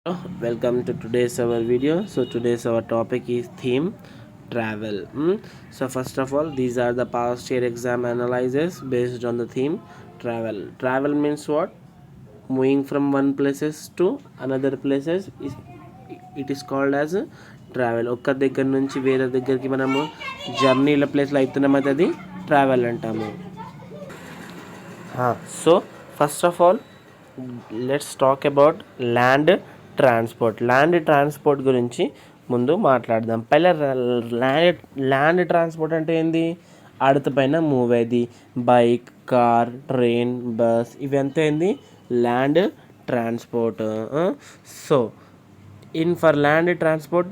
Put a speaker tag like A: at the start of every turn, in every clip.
A: Welcome to today's our video. So today's our topic is theme travel. So first of all, these are the past year exam analysis based on the theme travel. Travel means what? Moving from one places to another places is it is called as travel. ఒక్క దగ్గర నుంచి వేరే దగ్గరికి మనము జర్నీల ప్లేస్లో అవుతున్నామైతే అది travel అంటాము. So first of all let's talk about land transport గురించి ముందు మాట్లాడదాం. పైన ల్యాండ్ ట్రాన్స్పోర్ట్ అంటే ఏంది? అడత పైన మూవ్ అయ్యేది. బైక్, కార్, ట్రైన్, బస్ ఇవంతా ఏంది? Land transport. So for land transport,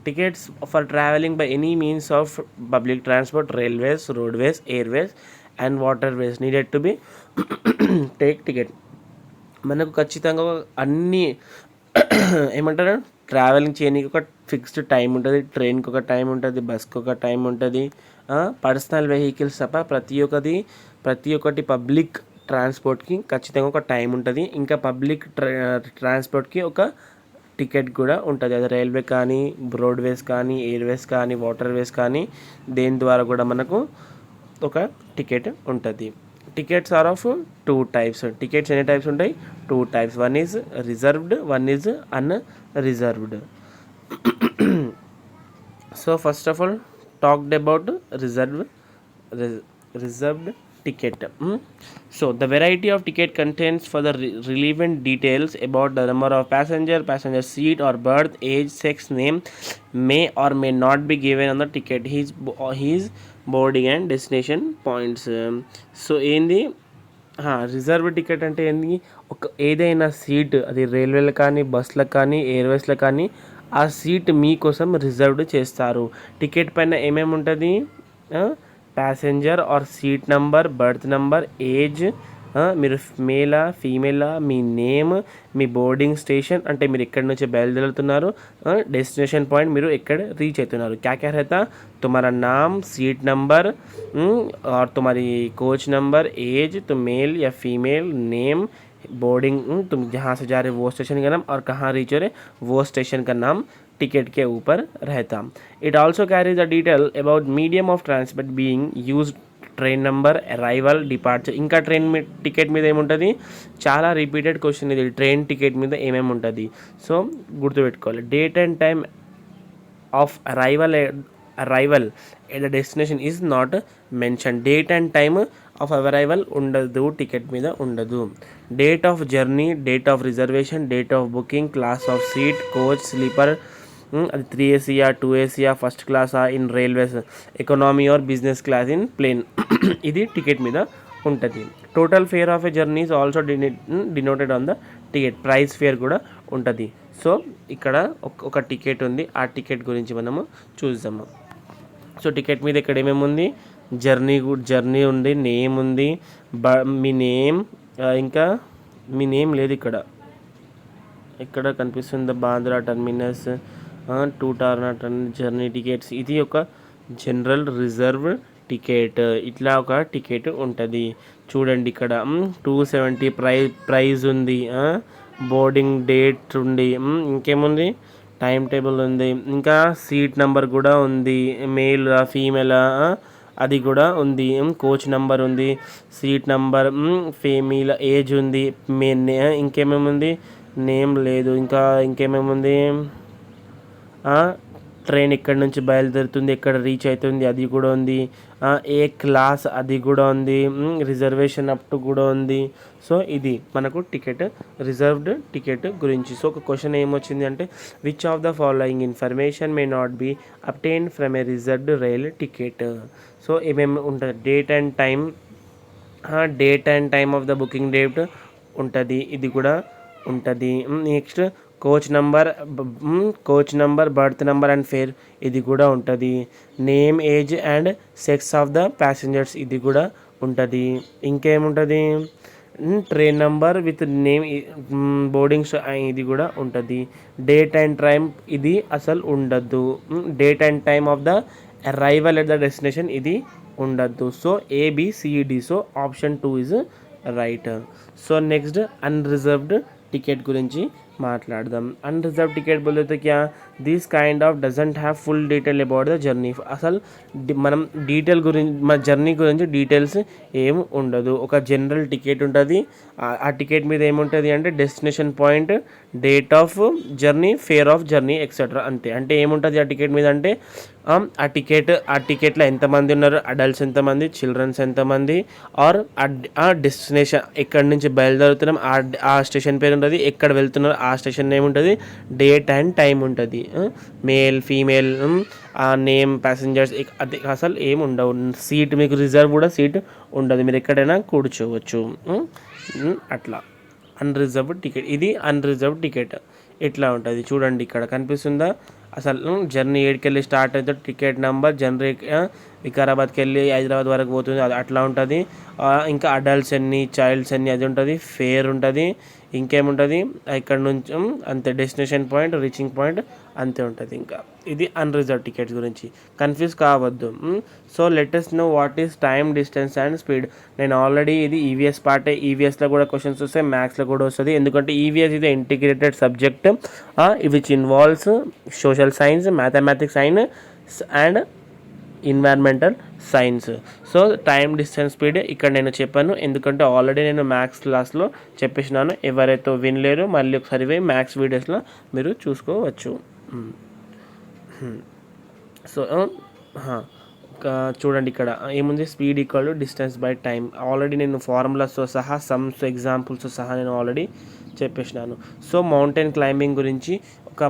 A: tickets for traveling by any means of public transport, railways, roadways, airways and waterways needed to be take ticket. మనకు ఖచ్చితంగా అన్నీ ఏమంటారు, ట్రావెలింగ్ చేయడానికి ఒక fixed time ఉంటుంది. ట్రైన్కి ఒక టైం ఉంటుంది, బస్కి ఒక టైం ఉంటుంది. పర్సనల్ వెహికల్స్ తప్ప ప్రతి ఒక్కటి పబ్లిక్ ట్రాన్స్పోర్ట్కి ఖచ్చితంగా ఒక టైం ఉంటుంది. ఇంకా పబ్లిక్ ట్రాన్స్పోర్ట్కి ఒక టికెట్ కూడా ఉంటుంది. అది రైల్వే కానీ, రోడ్వేస్ కానీ, ఎయిర్వేస్ కానీ, వాటర్వేస్ కానీ దేని ద్వారా కూడా మనకు ఒక టికెట్ ఉంటుంది. Tickets are of 2 types. Tickets ఎన్ని టైప్స్ ఉంటాయి? 2 types. One is reserved, one is unreserved. So first of all talked about reserved ticket. So the variety of ticket contains for the relevant details about the number of passenger seat or berth, age, sex, name may or may not be given on the ticket, his boarding and destination points. So ఏంది reserve ticket అంటే ఏంది? ఏదైనా seat, అది రైల్వేలో కానీ, బస్సులకు కానీ, ఎయిర్వేస్లో కానీ, ఆ సీట్ మీకోసం రిజర్వ్డ్ చేస్తారు. టికెట్ పైన ఏమేమి ఉంటుంది? Passenger or seat number, berth number, age, మీరు మేలా ఫీమేలా, మీ నేమ్, మీ బోర్డింగ్ స్టేషన్ అంటే మీరు ఎక్కడి నుంచి బయలుదేరుతున్నారు, డెస్టినేషన్ పాయింట్ మీరు ఎక్కడ రీచ్ అవుతున్నారు. क्या क्या रहता? तुम्हारा नाम, सीट नंबर और तुम्हारी कोच नंबर, एज, तुम मेल या फीमेल, नेम, बोर्डिंग, तुम जहाँ से जा रहे वो स्टेशन का नाम और कहाँ रीच हो रहे वो स्टेशन का नाम टिकट के ऊपर रहता. It also carries the detail about medium of transport being use, train number, arrival, departure. ఇంకా ట్రైన్ టికెట్ మీద ఏముంటుంది? చాలా రిపీటెడ్ క్వశ్చన్ ఇది. ట్రైన్ టికెట్ మీద ఏమేమి ఉంటుంది? సో గుర్తుపెట్టుకోవాలి. Date and time of arrival at the destination is not mention. Date and time of arrival ఉండదు, టికెట్ మీద ఉండదు. Date of journey, date of reservation, date of booking, class of seat, coach, sleeper, అది 3AC, 2AC, first క్లాసా in railways, economy or business class in plane ఇది ticket మీద ఉంటుంది. Total fare of a journey is also denoted on the ticket. Price fare కూడా ఉంటుంది. So ఇక్కడ ఒక ticket ఉంది, ఆ టికెట్ గురించి మనము చూద్దాము. సో టికెట్ మీద ఇక్కడ ఏమేమి ఉంది? జర్నీ ఉంది, నేమ్ ఉంది, మీ నేమ్, ఇంకా మీ నేమ్ లేదు ఇక్కడ కనిపిస్తుంది బాంద్రా టర్మినస్, టూ టార్నా జర్నీ టికెట్స్. ఇది ఒక జనరల్ రిజర్వ్ టికెట్. ఇట్లా ఒక టికెట్ ఉంటుంది. చూడండి ఇక్కడ 270 ప్రైజ్ ఉంది, బోర్డింగ్ డేట్ ఉంది, ఇంకేముంది? టైం టేబుల్ ఉంది, ఇంకా సీట్ నెంబర్ కూడా ఉంది, మేల్ ఫీమేల్ అది కూడా ఉంది, కోచ్ నెంబర్ ఉంది, సీట్ నెంబర్, ఫీమేల్ ఏజ్ ఉంది, ఇంకేమేమి ఉంది? నేమ్ లేదు. ఇంకేమేమి ఉంది? ట్రైన్ ఎక్కడి నుంచి బయలుదేరుతుంది, ఎక్కడ రీచ్ అవుతుంది అది కూడా ఉంది, ఏ క్లాస్ అది కూడా ఉంది, రిజర్వేషన్ అప్ టు కూడా ఉంది. సో ఇది మనకు టికెట్, రిజర్వ్డ్ టికెట్ గురించి. సో ఒక క్వశ్చన్ ఏమొచ్చింది అంటే, which of the following information may not be obtained from a reserved rail ticket. So ఏమేమి ఉంటుంది? Date and time of the booking date ఉంటుంది, ఇది కూడా ఉంటుంది. Next coach number, berth number and fare ఇది కూడా ఉంటుంది. Name, age and sex of the passengers ఇది కూడా ఉంటుంది. ఇంకేముంటుంది? Train number with name, boardings ఇది కూడా ఉంటుంది. డేట్ అండ్ టైం ఇది అసలు ఉండద్దు. Date and time of the arrival at the destination ఇది ఉండద్దు. So ABCD. So option 2 is right. So next unreserved ticket గురించి మాట్లాడదాం. అన్రిజర్వ్ టికెట్ బోలే క్యా this kind of doesn't have full detail about the journey. అసలు మనం detail గురించి మన journey గురించి డీటెయిల్స్ ఏమి ఉండదు. ఒక జనరల్ టికెట్ ఉంటుంది. ఆ టికెట్ మీద ఏముంటుంది అంటే destination point, date of journey, fair of journey etcetera, అంతే. అంటే ఏముంటుంది ఆ టికెట్ మీద అంటే ఆ టికెట్లో ఎంతమంది ఉన్నారు, అడల్ట్స్ ఎంతమంది, చిల్డ్రన్స్ ఎంతమంది, ఆర్ ఆ డెస్టినేషన్ ఎక్కడి నుంచి బయలుదేరుతున్నాం ఆ స్టేషన్ పేరు ఉంటుంది, ఎక్కడ వెళ్తున్నారు ఆ స్టేషన్ నేమ్ ఉంటుంది, డేట్ అండ్ టైం ఉంటుంది, మేల్ ఫీమేల్, ఆ నేమ్, ప్యాసింజర్స్, అది అసలు ఏమి ఉండవు. సీట్ మీకు రిజర్వ్ కూడా సీట్ ఉండదు, మీరు ఎక్కడైనా కూర్చోవచ్చు. అట్లా అన్రిజర్వ్డ్ టికెట్, ఇది అన్రిజర్వ్డ్ టికెట్. ఎట్లా ఉంటుంది చూడండి, ఇక్కడ కనిపిస్తుందా. అసలు జర్నీ ఏడుకెళ్ళి స్టార్ట్ అవుతుంది, టికెట్ నెంబర్, జర్నీ వికారాబాద్కి వెళ్ళి హైదరాబాద్ వరకు పోతుంది, అది అట్లా ఉంటుంది. ఇంకా అడల్ట్స్ ఎన్ని, చైల్డ్స్ ఎన్ని, అది ఉంటుంది. ఫేర్ ఉంటుంది. ఇంకేముంటుంది ఇక్కడ నుంచి అంతే, డెస్టినేషన్ పాయింట్, రీచింగ్ పాయింట్, అంతే ఉంటుంది. ఇంకా ఇది అన్రిజర్వ్ టికెట్స్ గురించి కన్ఫ్యూజ్ కావద్దు. So latest know what is time, distance and speed. నేను ఆల్రెడీ ఇది ఈవీఎస్ పార్టే, ఈవీఎస్లో కూడా క్వశ్చన్స్ వస్తాయి, మ్యాథ్స్లో కూడా వస్తుంది. ఎందుకంటే ఈవీఎస్ ఇది integrated subject which involves social science, mathematics science and environmental science. So time, distance, speed ఇక్కడ నేను చెప్పాను, ఎందుకంటే ఆల్రెడీ నేను మ్యాథ్స్ క్లాస్లో చెప్పేసినాను. ఎవరైతే వినలేరు మళ్ళీ ఒకసారి మ్యాథ్స్ వీడియోస్లో మీరు చూసుకోవచ్చు. సో చూడండి ఇక్కడ ఏముంది, speed equal to distance by time. Already నేను ఫార్ములాస్తో సహా, సమ్స్, ఎగ్జాంపుల్స్తో సహా నేను ఆల్రెడీ చెప్పేసినాను. సో మౌంటైన్ క్లైంబింగ్ గురించి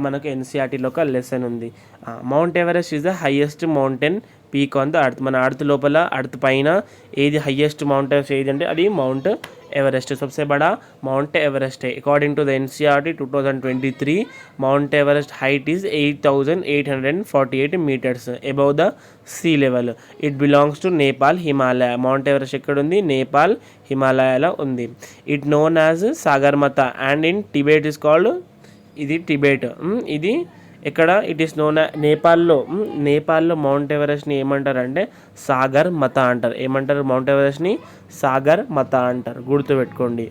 A: మనకు ఎన్సీఆర్టీలో ఒక లెసన్ ఉంది. Mount Everest is the highest mountain peak on the earth. మన అర్త్ లోపల, అర్త్ పైన ఏది హైయెస్ట్ మౌంటైన్స్ ఏది అంటే అది మౌంట్ ఎవరెస్ట్. सबसे बड़ा माउंट एवरेस्ट है according to the NCERT 2023. Mount Everest height is 8,848 meters above the sea level. It belongs to Nepal, Himalaya. Mount Everest ఎక్కడ ఉంది, నేపాల్, హిమాలయాలో ఉంది. It known as Sagarmatha and in Tibet is called, ఇది Tibet. ఇది ఇక్కడ it is known నేపాల్లో Mount ఎవరెస్ట్ని ఏమంటారంటే సాగర్ మతా అంటారు. ఏమంటారు మౌంట్ ఎవరెస్ట్ని? సాగర్ మతా అంటారు, గుర్తుపెట్టుకోండి.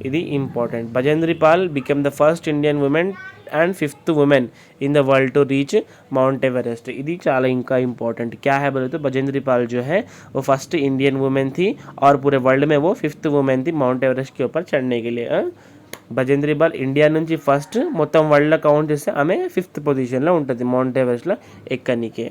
A: ఇది important. Bachendri Pal became the first Indian women and 5th women in the world to reach Mount Everest. ఇది చాలా ఇంకా ఇంపార్టెంట్. क्या है बोले तो बजेंद्री पाल जो है वो फर्स्ट इंडियन वुमेन थी और पूरे वर्ल्ड में वो 5th वुमेन थी माउंट एवरेस्ट के ऊपर चढ़ने के लिए. బజేంద్రి పాల్ ఇండియా నుంచి ఫస్ట్, మొత్తం వరల్డ్లో కౌంట్ చేస్తే ఆమె 5th పొజిషన్లో ఉంటుంది మౌంట్ ఎవరెస్ట్లో ఎక్కనికే.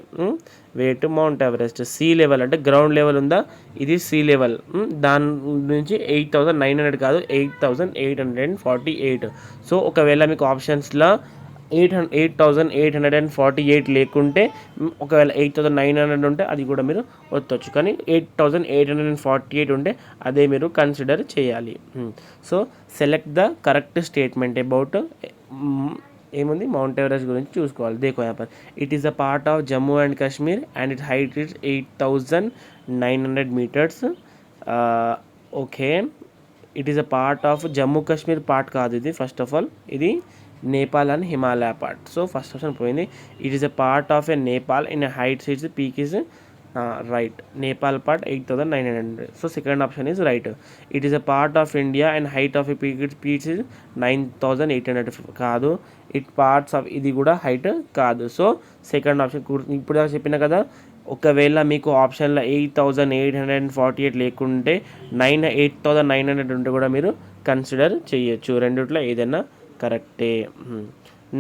A: వేట్ మౌంట్ ఎవరెస్ట్ సీ లెవెల్ అంటే గ్రౌండ్ లెవెల్ ఉందా, ఇది సీ లెవెల్. దాని నుంచి 8,900 కాదు, 8,848. సో ఒకవేళ మీకు ఆప్షన్స్లో 8,848 లేకుంటే, ఒకవేళ 8,900 ఉంటే అది కూడా మీరు వత్తొచ్చు, కానీ 8,848 ఉంటే అదే మీరు కన్సిడర్ చేయాలి. So select the correct statement about ఏముంది మౌంట్ ఎవరెస్ట్ గురించి చూసుకోవాలి. దేఖో यहाँ पर it is a part of Jammu and Kashmir and its height is 8,900 meters. Okay, it is a part of Jammu Kashmir part కాదు ఇది. ఫస్ట్ ఆఫ్ ఆల్ ఇది Nepal and Himalaya part. So first option పోయింది. It is a part of a Nepal in a height is peak is right. Nepal part 8,900. So second option is right. It is a part of India and height of a peak is 9,800 కాదు. It parts of, ఇది కూడా height కాదు. So second option ఇప్పుడు చెప్పిన కదా, ఒకవేళ మీకు ఆప్షన్లో 8,848 లేకుంటే 8,900 ఉంటే కూడా మీరు కన్సిడర్ చేయొచ్చు. రెండిట్లో ఏదైనా కరెక్టే.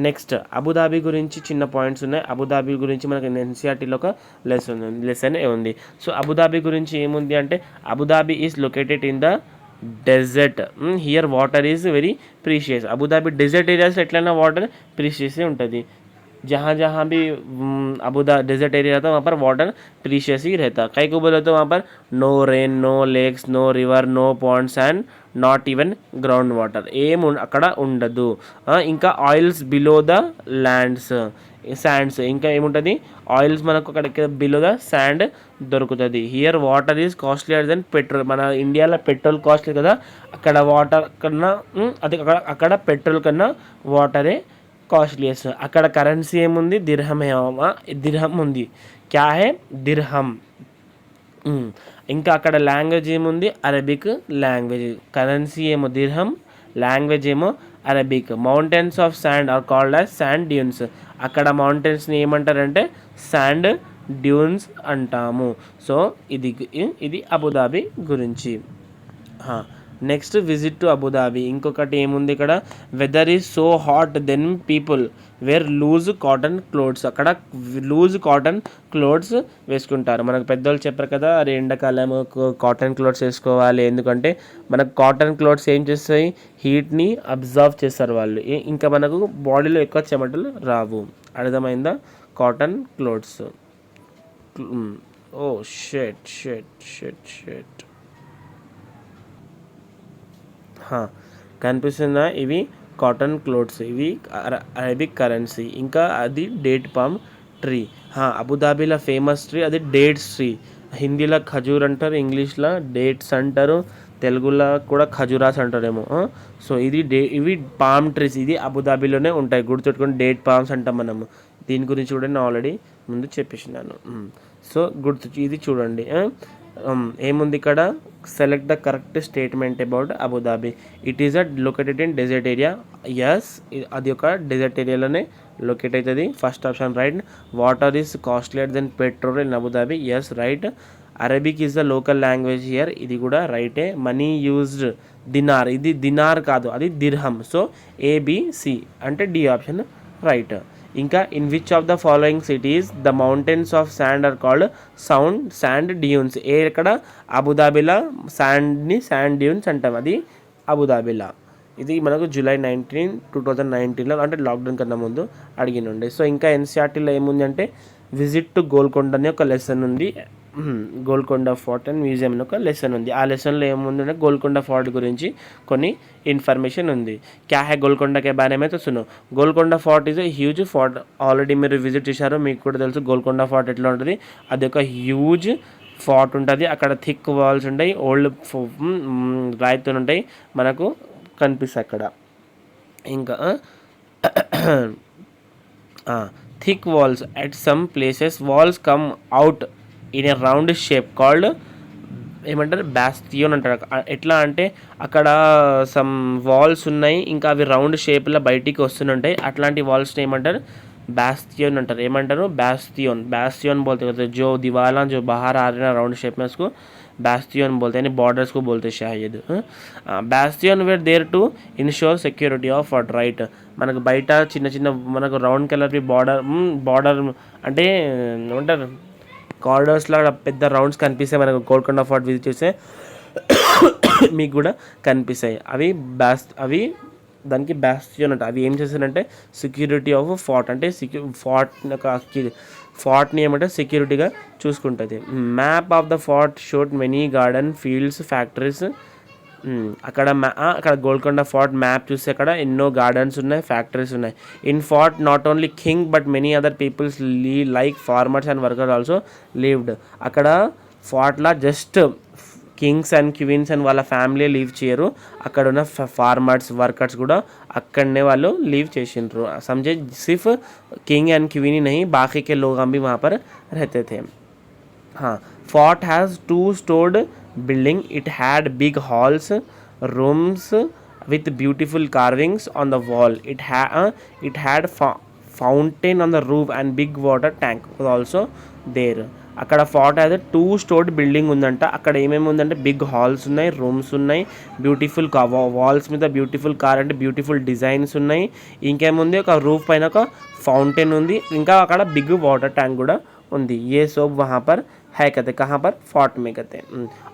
A: నెక్స్ట్ అబుదాబి గురించి చిన్న పాయింట్స్ ఉన్నాయి. అబుదాబి గురించి మనకి ఎన్సీఆర్టీలో ఒక లెసన్ ఉంది. సో అబుదాబి గురించి ఏముంది అంటే, Abu Dhabi is located in the desert. Here water is very precious. Abu Dhabi desert ఏరియాస్లో ఎట్లయినా వాటర్ ప్రీషియస్ ఉంటుంది. जहाँ जहाँ भी डेजर्ट एरिया रहता है वहाँ पर वाटर प्रीशियस ही रहता है. कई को बोले तो वहाँ पर no rain, no lakes, no river, no ponds and not even ground water ఏం అక్కడ ఉండదు. ఇంకా oils below the lands, sands, ఇంకా ఏముంటుంది ఆయిల్స్ మనకు అక్కడ బిలో ద శాండ్ దొరుకుతుంది. Here water is costlier than petrol. మన ఇండియాలో పెట్రోల్ కాస్ట్లీ కదా, అక్కడ వాటర్ కన్నా అది అక్కడ పెట్రోల్ కన్నా వాటరే కాస్ట్లీయస్. అక్కడ కరెన్సీ ఏముంది, దిర్హం ఉంది. క్యా హే దిర్హం. ఇంకా అక్కడ లాంగ్వేజ్ ఏముంది, అరబిక్ లాంగ్వేజ్. కరెన్సీ ఏమో దిర్హం, లాంగ్వేజ్ ఏమో Arabic. Mountains of sand are called as sand dunes. అక్కడ మౌంటైన్స్ని ఏమంటారంటే శాండ్ డ్యూన్స్ అంటాము. సో ఇది అబుదాబి గురించి. Next visit to Abu Dhabi. ఇంకొకటి ఏముంది ఇక్కడ, weather is so hot then people wear loose cotton clothes. అక్కడ లూజ్ కాటన్ క్లోత్స్ వేసుకుంటారు. మనకు పెద్దవాళ్ళు చెప్పారు కదా, అరే ఎండాకాలం కాటన్ క్లోత్స్ వేసుకోవాలి, ఎందుకంటే మనకు కాటన్ క్లోత్స్ ఏం చేస్తాయి, హీట్ని అబ్జర్వ్ చేస్తారు వాళ్ళు, ఇంకా మనకు బాడీలో ఎక్కువ చెమటలు రావు. అర్థమైందా? Cotton clothes. ఓ షెట్ షెట్ షెట్ షెట్ కనిపిస్తుందా? ఇవి కాటన్ క్లోత్స్, ఇవి అరబిక్ కరెన్సీ. ఇంకా అది డేట్ పామ్ ట్రీ. అబుదాబీలో ఫేమస్ ట్రీ అది డేట్స్ ట్రీ. హిందీలో ఖజూర్ అంటారు, ఇంగ్లీష్లో డేట్స్ అంటారు, తెలుగులో కూడా ఖజూరాస్ అంటారేమో. సో ఇవి పామ్ ట్రీస్, ఇది అబుదాబీలోనే ఉంటాయి. గుర్తుపెట్టుకొని డేట్ పామ్స్ అంటాం మనము. దీని గురించి కూడా నేను ఆల్రెడీ ముందు చెప్పేసినాను. సో ఇది చూడండి. ఏముంది ఇక్కడ, select the correct statement about Abu Dhabi. It is located in desert area. Yes, అది ఒక డెజర్ట్ ఏరియాలోనే లొకేట్ అవుతుంది. First option right. Water is costlier than petrol in Abu Dhabi. Yes right. Arabic is the local language here. ఇది కూడా రైటే. Money used dinar. ఇది dinar కాదు, అది దిర్హం. సో ఏబిసి అంటే డి ఆప్షన్ రైట్. ఇంకా in which of the following cities the mountains of sand are called sand dunes. ఇక్కడ అబుదాబిలా sand dunes అంటాం, అది అబుదాబిలా. ఇది మనకు జూలై 19, 2019లో అంటే లాక్డౌన్ కన్నా ముందు అడిగినుండే. సో ఇంకా ఎన్సీఆర్టీలో ఏముంది అంటే విజిట్ టు గోల్కొండ అని ఒక లెసన్ ఉంది. గోల్కొండ ఫోర్ట్ అండ్ మ్యూజియం అని ఒక లెసన్ ఉంది. ఆ లెసన్లో ఏముందంటే గోల్కొండ ఫోర్ట్ గురించి కొన్ని ఇన్ఫర్మేషన్ ఉంది. క్యా హై గోల్కొండ కే బారే మే తో సునో. Golconda fort is a huge fort. Already మీరు విజిట్ చేశారు, మీకు కూడా తెలుసు గోల్కొండ ఫోర్ట్ ఎట్లా ఉంటుంది. అది ఒక హ్యూజ్ ఫోర్ట్ ఉంటుంది. అక్కడ థిక్ వాల్స్ ఉంటాయి, ఓల్డ్ రాయితో ఉంటాయి, మనకు కనిపిస్తాయి అక్కడ. ఇంకా thick walls at some places walls come out in a round shape called ఏమంటారు, బాస్టియోన్ అంటారు. ఎట్లా అంటే అక్కడ సమ్ వాల్స్ ఉన్నాయి, ఇంకా అవి రౌండ్ షేప్లో బయటికి వస్తుంటాయి. అట్లాంటి వాల్స్ని ఏమంటారు, बास्टियन अंటారు. ఏమంటారు, बास्टियन. बास्टियन बोलते हैं जो दीवार जो बाहर आ रहे हैं राउंड शेप में, उसको बास्टियन बोलते हैं, यानी बॉर्डर्स को बोलते हैं शायद. Bastion were there to ensure security of fort right. మనకు బయట చిన్న చిన్న మనకు రౌండ్ కలర్వి బార్డర్ అంటే ఏమంటారు కారిడార్స్లో పెద్ద రౌండ్స్ కనిపిస్తాయి మనకు. గోల్కొండ ఫోర్ట్ విజిట్ చేస్తే మీకు కూడా కనిపిస్తాయి. అవి దానికి బాస్టియన్ అంట. అవి ఏం చేస్తారంటే సెక్యూరిటీ ఆఫ్ ఫోర్ట్, అంటే ఫోర్ట్ని ఏమంటే సెక్యూరిటీగా చూసుకుంటుంది. Map of the fort showed many garden, fields, factories. అక్కడ గోల్కొండ ఫోర్ట్ మ్యాప్ చూస్తే అక్కడ ఎన్నో గార్డెన్స్ ఉన్నాయి, ఫ్యాక్టరీస్ ఉన్నాయి. In fort not only king but many other peoples like farmers and workers also lived. అక్కడ ఫోర్ట్లా just kings and queens and వాళ్ళ family live చేయరు, అక్కడ ఉన్న ఫార్మర్స్ వర్కర్స్ కూడా అక్కడనే వాళ్ళు లీవ్ చేసిండ్రు. समझे, सिर्फ किंग एंड क्वीन ही नहीं, बाकी के लोग भी वहाँ पर रहते थे. हाँ, fort has 2 stored building. It had big halls, rooms with beautiful carvings on the wall. It had fountain on the roof and big water tank was also there. అక్కడ ఫోర్ట్ అయితే 2 stored బిల్డింగ్ ఉందంట. అక్కడ ఏమేమి ఉందంటే big halls ఉన్నాయి, rooms ఉన్నాయి, beautiful walls మీద beautiful car అంటే బ్యూటిఫుల్ డిజైన్స్ ఉన్నాయి. ఇంకేముంది, ఒక రూఫ్ పైన ఒక ఫౌంటైన్ ఉంది, ఇంకా అక్కడ బిగ్ వాటర్ ట్యాంక్ కూడా ఉంది. ये सब वहाँ पर है कहते, कहाँ पर, फोर्ट में कहते.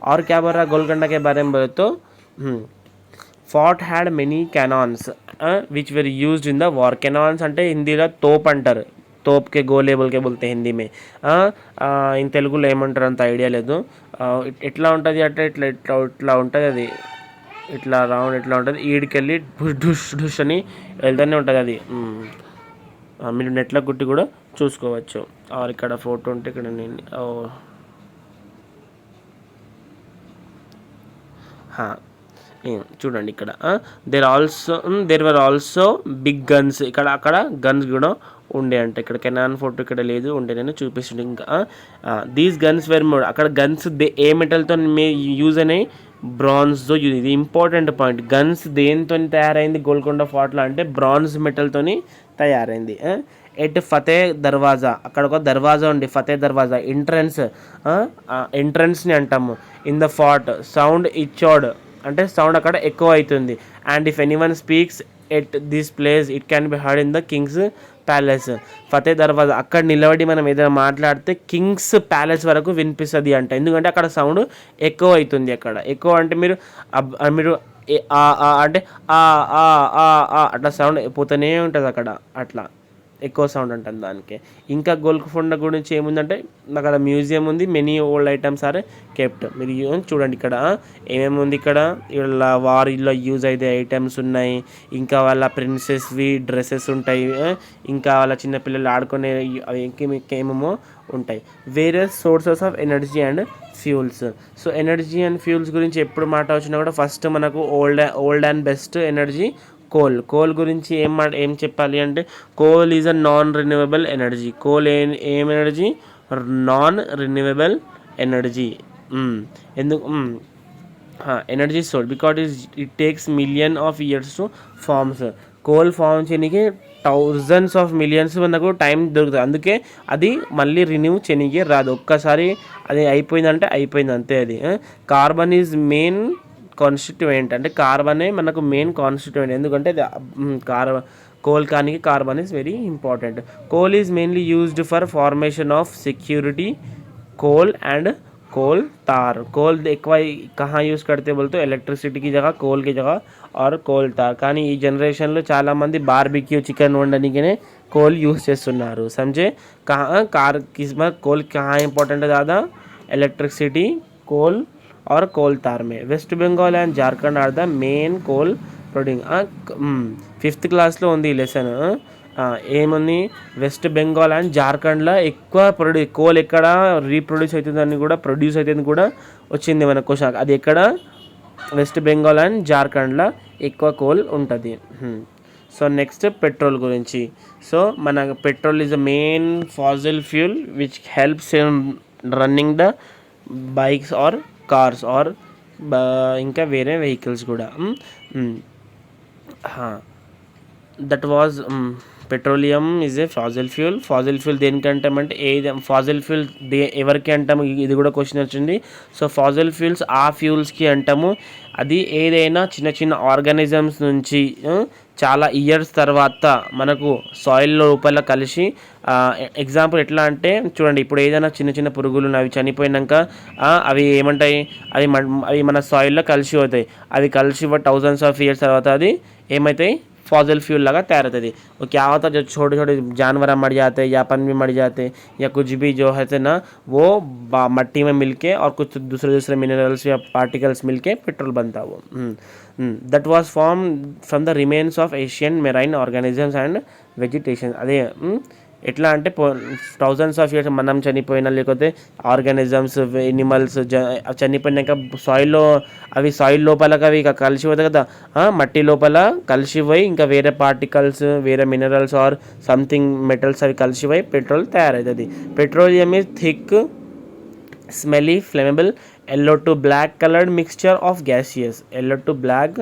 A: और क्या बोल रहा गोलकोंडा के बारे में बोले तो fort had many cannons which were used in the war. Cannons అంటే హిందీలో తోప్ అంటారు, तोप के गोले बोल के बोलते हिंदी में. इन తెలుగులో ఏమంటారు అంత ఐడియా లేదు. ఎట్లా ఉంటుంది అంటే ఇట్లా ఇట్లా ఇట్లా ఉంటుంది, అది ఇట్లా రౌండ్ ఇట్లా ఉంటుంది, ఈడికెళ్ళి ఢుష్ ఢుష్ అని వెళ్తూనే ఉంటుంది అది. మీరు నెట్లో కుట్టి కూడా చూసుకోవచ్చు. ఇక్కడ ఫోటో ఉంటే ఇక్కడ నేను చూడండి ఇక్కడ there were also big guns. అక్కడ గన్స్ కూడా ఉండే అంట. ఇక్కడ కెనాన్ ఫోటో ఇక్కడ లేదు, ఉండే నేను చూపిస్తుండే. ఇంకా దీస్ గన్స్ వేర్ మోడ్. అక్కడ గన్స్ ఏ మెటల్తో యూజ్ అయినాయి, బ్రాంజ్తో ఇది ఇంపార్టెంట్ పాయింట్. గన్స్ దేంతో తయారైంది గోల్కొండ ఫోర్ట్లో అంటే బ్రాంజ్ మెటల్తోని తయారైంది. ఎట్ ఫతే దర్వాజా, అక్కడ ఒక దర్వాజా ఉంది, ఫతే దర్వాజా ఎంట్రన్స్, ఎంట్రన్స్ని అంటాము. ఇన్ ద ఫార్ట్ సౌండ్ ఇచ్చోడ్ అంటే సౌండ్ అక్కడ ఎక్కువ అవుతుంది. And if anyone speaks at this place it can be heard in the Kings palace. Fateh దర్వాజా అక్కడ నిలబడి మనం ఏదైనా మాట్లాడితే కింగ్స్ ప్యాలెస్ వరకు వినిపిస్తుంది అంట. ఎందుకంటే అక్కడ సౌండ్ ఎక్కువ అవుతుంది. అక్కడ ఎక్కువ అంటే మీరు మీరు అంటే అట్లా సౌండ్ పోతూనే ఉంటుంది అక్కడ, అట్లా ఎక్కువ సౌండ్ ఉంటుంది దానికి. ఇంకా గోల్కొండ గురించి ఏముందంటే అక్కడ మ్యూజియం ఉంది, many old items are kept. మీరు చూడండి ఇక్కడ ఏమేమి ఉంది. ఇక్కడ ఇలా వారిలో యూజ్ అయ్యే ఐటమ్స్ ఉన్నాయి, ఇంకా వాళ్ళ ప్రిన్సెస్వి డ్రెస్సెస్ ఉంటాయి, ఇంకా వాళ్ళ చిన్నపిల్లలు ఆడుకునే ఏమేమో ఉంటాయి. Various sources of energy and fuels. So energy and fuels గురించి ఎప్పుడు మాట వచ్చినా కూడా ఫస్ట్ మనకు old and best energy coal గురించి ఏం చెప్పాలి అంటే coal is a non renewable energy. Coal ఏం ఎనర్జీ? Non renewable energy. ఎందుకు ఎనర్జీ సోల్ because it takes million of years to forms. Coal form చేయడానికి థౌజండ్స్ ఆఫ్ మిలియన్స్ మనకు టైం దొరుకుతుంది. అందుకే అది మళ్ళీ రిన్యూ చేయడానికి రాదు. ఒక్కసారి అది అయిపోయిందంటే అయిపోయింది అంతే. అది కార్బన్ ఈజ్ మెయిన్ కాన్స్టిట్యూయెంట్ అంటే కార్బనే మనకు మెయిన్ కాన్స్టిట్యూయెంట్. ఎందుకంటే కోల్ కానీ carbon is very important. Coal is mainly used for formation of security coal and coal tar. Coal ఎక్కువ कहाँ యూస్ करते बोलते ఎలక్ట్రిసిటీ की जगह कोल की जगह और कोल तार. కానీ ఈ జనరేషన్లో చాలామంది బార్బిక్యూ చికెన్ వండడానికనే కోల్ యూస్ చేస్తున్నారు. समझे कार किसमें कोल कहाँ इंपॉर्टेंट है ज़्यादा? इलेक्ट्रिसिटी कोल और कोल तार में. West Bengal and Jharkhand are the main coal producing. 5th క్లాస్లో ఉంది ఈ లెసన్. ఏముంది? వెస్ట్ బెంగాల్ అండ్ జార్ఖండ్లో ఎక్కువ కోల్ ఎక్కడ రీప్రొడ్యూస్ అవుతుందని కూడా ప్రొడ్యూస్ అవుతుంది కూడా వచ్చింది మన క్వశ్చన్. అది ఎక్కడ? వెస్ట్ బెంగాల్ అండ్ జార్ఖండ్లో ఎక్కువ కోల్ ఉంటుంది. సో నెక్స్ట్ పెట్రోల్ గురించి. సో మన petrol is the main fossil fuel which helps in running the bikes or cars or ఇంకా వేరే వెహికల్స్ కూడా. That was petroleum is a fossil fuel. Fossil fuel దేనికి అంటామంటే ఫాసిల్ ఫ్యూల్ ఎవరికి అంటాము? ఇది కూడా క్వశ్చన్ వచ్చింది. సో ఫాసిల్ ఫ్యూల్స్ ఆ ఫ్యూల్స్కి అంటాము. అది ఏదైనా చిన్న చిన్న ఆర్గానిజమ్స్ నుంచి చాలా ఇయర్స్ తర్వాత మనకు సాయిల్ లోపల కలిసి, ఎగ్జాంపుల్ ఎట్లా అంటే చూడండి, ఇప్పుడు ఏదైనా చిన్న చిన్న పురుగులు అవి చనిపోయినాక అవి ఏమంటాయి? అవి మన సాయిల్లో కలిసి అవుతాయి. అవి కలిసి థౌజండ్స్ ఆఫ్ ఇయర్స్ తర్వాత అది ఏమవుతాయి? फॉसिल फ्यूल लगा तैयार होती थी. वो क्या होता है? जो छोटे छोटे जानवर मर जाते हैं या अपन भी मर जाते हैं या कुछ भी जो है ना वो मट्टी में मिलके और कुछ दूसरे मिनरल्स या पार्टिकल्स मिलके पेट्रोल बनता है वो. That was form from the remains of Asian marine organisms and vegetation. అదే ఎట్లా అంటే థౌజండ్స్ ఆఫ్ ఇయర్స్ మనం చనిపోయినా లేకపోతే ఆర్గానిజమ్స్ ఎనిమల్స్ చనిపోయినాక సాయిల్లో అవి సాయిల్ లోపలకి అవి కలిసిపోతాయి కదా, మట్టి లోపల కలిసిపోయి ఇంకా వేరే పార్టికల్స్ వేరే మినరల్స్ ఆర్ సంథింగ్ మెటల్స్ అవి కలిసిపోయి పెట్రోల్ తయారవుతుంది. Petroleum is thick smelly flammable yellow to black colored mixture of gaseous. Yellow to black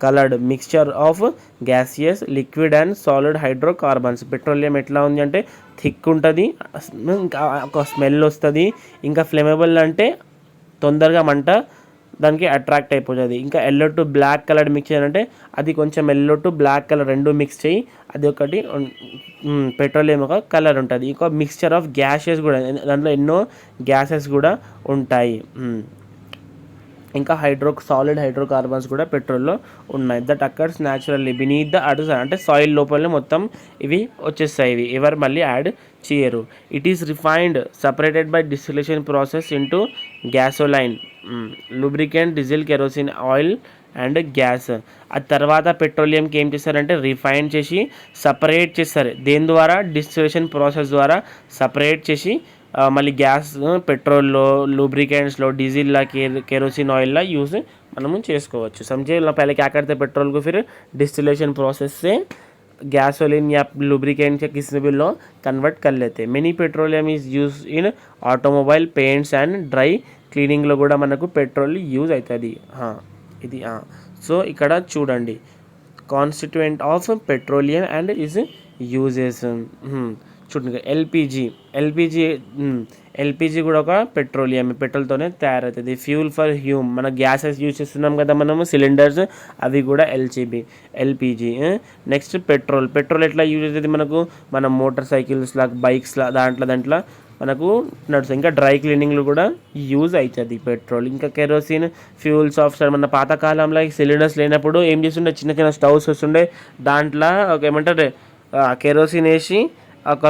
A: colored mixture of gaseous liquid and solid hydrocarbons. Petroleum ఎట్లా ఉంది అంటే థిక్ ఉంటుంది, ఇంకా ఒక స్మెల్ వస్తుంది, ఇంకా ఫ్లేమబుల్ అంటే తొందరగా మంట దానికి అట్రాక్ట్ అయిపోతుంది. ఇంకా yellow to black coloured mixture అంటే అది కొంచెం ఎల్లో టు బ్లాక్ కలర్ రెండు మిక్స్ చేయి అది ఒకటి పెట్రోలియం ఒక కలర్ ఉంటుంది. ఇంకో మిక్స్చర్ ఆఫ్ గ్యాసెస్ కూడా, దాంట్లో ఎన్నో గ్యాసెస్ కూడా ఉంటాయి. ఇంకా సాలిడ్ హైడ్రోకార్బన్స్ కూడా పెట్రోల్లో ఉన్నాయి. That occurs naturally beneath the earth అంటే సాయిల్ లోపలనే మొత్తం ఇవి వచ్చేస్తాయి. ఇవి ఎవరు మళ్ళీ యాడ్ చేయరు. It is refined separated by distillation process into gasoline, lubricant, diesel, kerosene oil and gas. ఆ తర్వాత పెట్రోలియంకి ఏం చేస్తారంటే రిఫైన్ చేసి సపరేట్ చేస్తారు. దేని ద్వారా? డిస్టిలేషన్ ప్రాసెస్ ద్వారా సపరేట్ చేసి మళ్ళీ గ్యాస్ పెట్రోల్లో, లూబ్రికెంట్స్లో, డీజిల్లా, केरोसिन ऑयल यूज़ మనము చేసుకోవచ్చు. समझे? पहले क्या करते हैं पेट्रोल को फिर डिस्टिलेशन प्रोसेस से गैसोलीन या लुब्रिकेंट या किसी भी लो कन्वर्ट कर लेते हैं. Many petroleum is use in automobile paints and dry క్లీనింగ్లో కూడా మనకు పెట్రోల్ యూజ్ అవుతుంది. ఇది సో ఇక్కడ చూడండి, constituent of petroleum and is uses. చూడండి ఎల్పిజి కూడా ఒక పెట్రోలియం, పెట్రోల్తోనే తయారవుతుంది. ఫ్యూల్ ఫర్ హ్యూమ్, మన గ్యాసెస్ యూజ్ చేస్తున్నాం కదా మనము సిలిండర్స్, అవి కూడా ఎల్పిజి. నెక్స్ట్ పెట్రోల్ ఎట్లా యూజ్ అవుతుంది మనకు, మన మోటార్ సైకిల్స్లా బైక్స్లా దాంట్లో మనకు నడుస్తుంది. ఇంకా డ్రై క్లీనింగ్లో కూడా యూజ్ అవుతుంది పెట్రోల్. ఇంకా కెరోసిన్ ఫ్యూల్స్ ఆఫ్ మన పాతకాలంలో సిలిండర్స్ లేనప్పుడు ఏం చేస్తుండే, చిన్న చిన్న స్టవ్స్ వస్తుండే, దాంట్లో ఒక ఏమంటారు కెరోసిన్ వేసి ఒక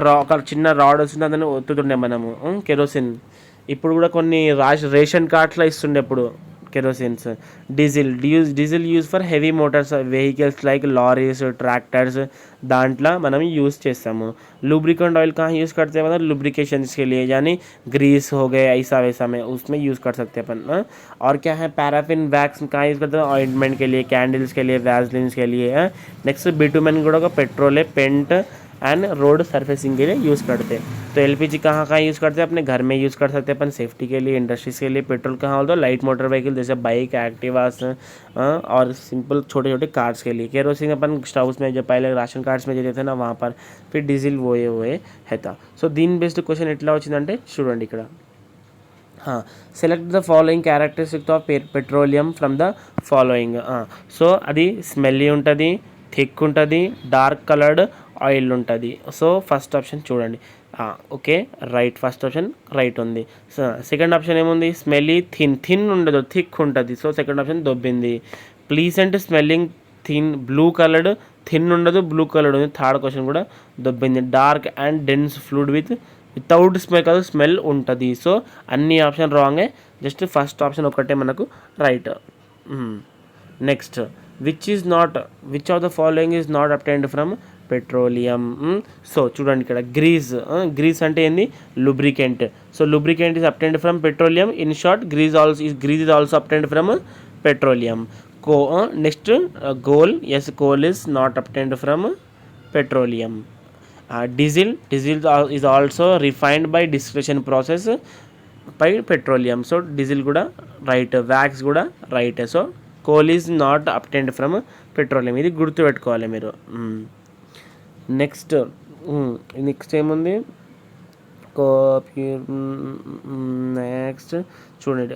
A: చిన్న రాడ్ వస్తుండే, దాన్ని ఒత్తుతుండే మనము కెరోసిన్. ఇప్పుడు కూడా కొన్ని రేషన్ కార్డ్స్లో ఇస్తుండే ఇప్పుడు kerosenes. Diesel use for heavy motors vehicles like lorries, tractors, दांटला మనం यूज़ చేస్తాము. लुब्रिकेंट ऑयल कहाँ यूज़ करते हैं, मतलब लुब्रिकेशंस के लिए, यानी ग्रीस हो गए ऐसा वैसा में उसमें यूज़ कर सकते हैं अपन. और क्या है, पैराफिन वैक्स कहाँ यूज़ करते हैं, ऑइंटमेंट के लिए, कैंडल्स के लिए, वैसलिन्स के लिए. नेक्स्ट बिटुमेन కూడా पेट्रोल है, पेंट एंड रोड सर्फेसिंग के लिए यूज़ करते हैं. तो एलपीजी कहाँ यूज़ करते हैं, अपने घर में यूज़ कर सकते हैं अपन सेफ्टी के लिए, इंडस्ट्रीज़ के लिए. पेट्रोल कहाँ होता है, लाइट मोटर व्हीकल जैसे बाइक, एक्टिवास और सिंपल छोटे छोटे कार्स के लिए. केरोसिन अपन स्टव्स में जो पहले राशन कार्ड्स में देते थे ना वहाँ पर. फिर डीजिल वो है था. సో దీని బేస్డ్ క్వశ్చన్ ఎట్లా వచ్చిందంటే చూడండి ఇక్కడ, select the following characteristics of petroleum from the following. So అది స్మెల్లీ ఉంటుంది, థిక్ ఉంటుంది, డార్క్ కలర్డ్ ఆయిల్ ఉంటుంది. సో ఫస్ట్ ఆప్షన్ చూడండి, okay right, first option right ఉంది. సెకండ్ ఆప్షన్ ఏముంది, స్మెల్లీ థిన్ ఉండదు, థిక్ ఉంటుంది. సో సెకండ్ ఆప్షన్ దొబ్బింది. Pleasant smelling thin, blue coloured, thin ఉండదు, బ్లూ కలర్డ్ ఉంది. థర్డ్ క్వశ్చన్ కూడా దొబ్బింది. Dark and dense fluid without smell కాదు, స్మెల్ ఉంటుంది. సో అన్ని ఆప్షన్ రాంగే, జస్ట్ ఫస్ట్ ఆప్షన్ ఒకటే మనకు right. Next, which of the following is not obtained from petroleum. So చూడండి ఇక్కడ గ్రీస్ అంటే ఏంది, lubricant. So lubricant is obtained from petroleum. In short grease is also obtained from petroleum. Next coal is not obtained from petroleum. Diesel is also refined by distillation process by petroleum. So diesel కూడా right, wax కూడా right. So coal is not obtained from petroleum, ఇది గుర్తుపెట్టుకోవాలి మీరు. Next ఏముంది, next చూడండి,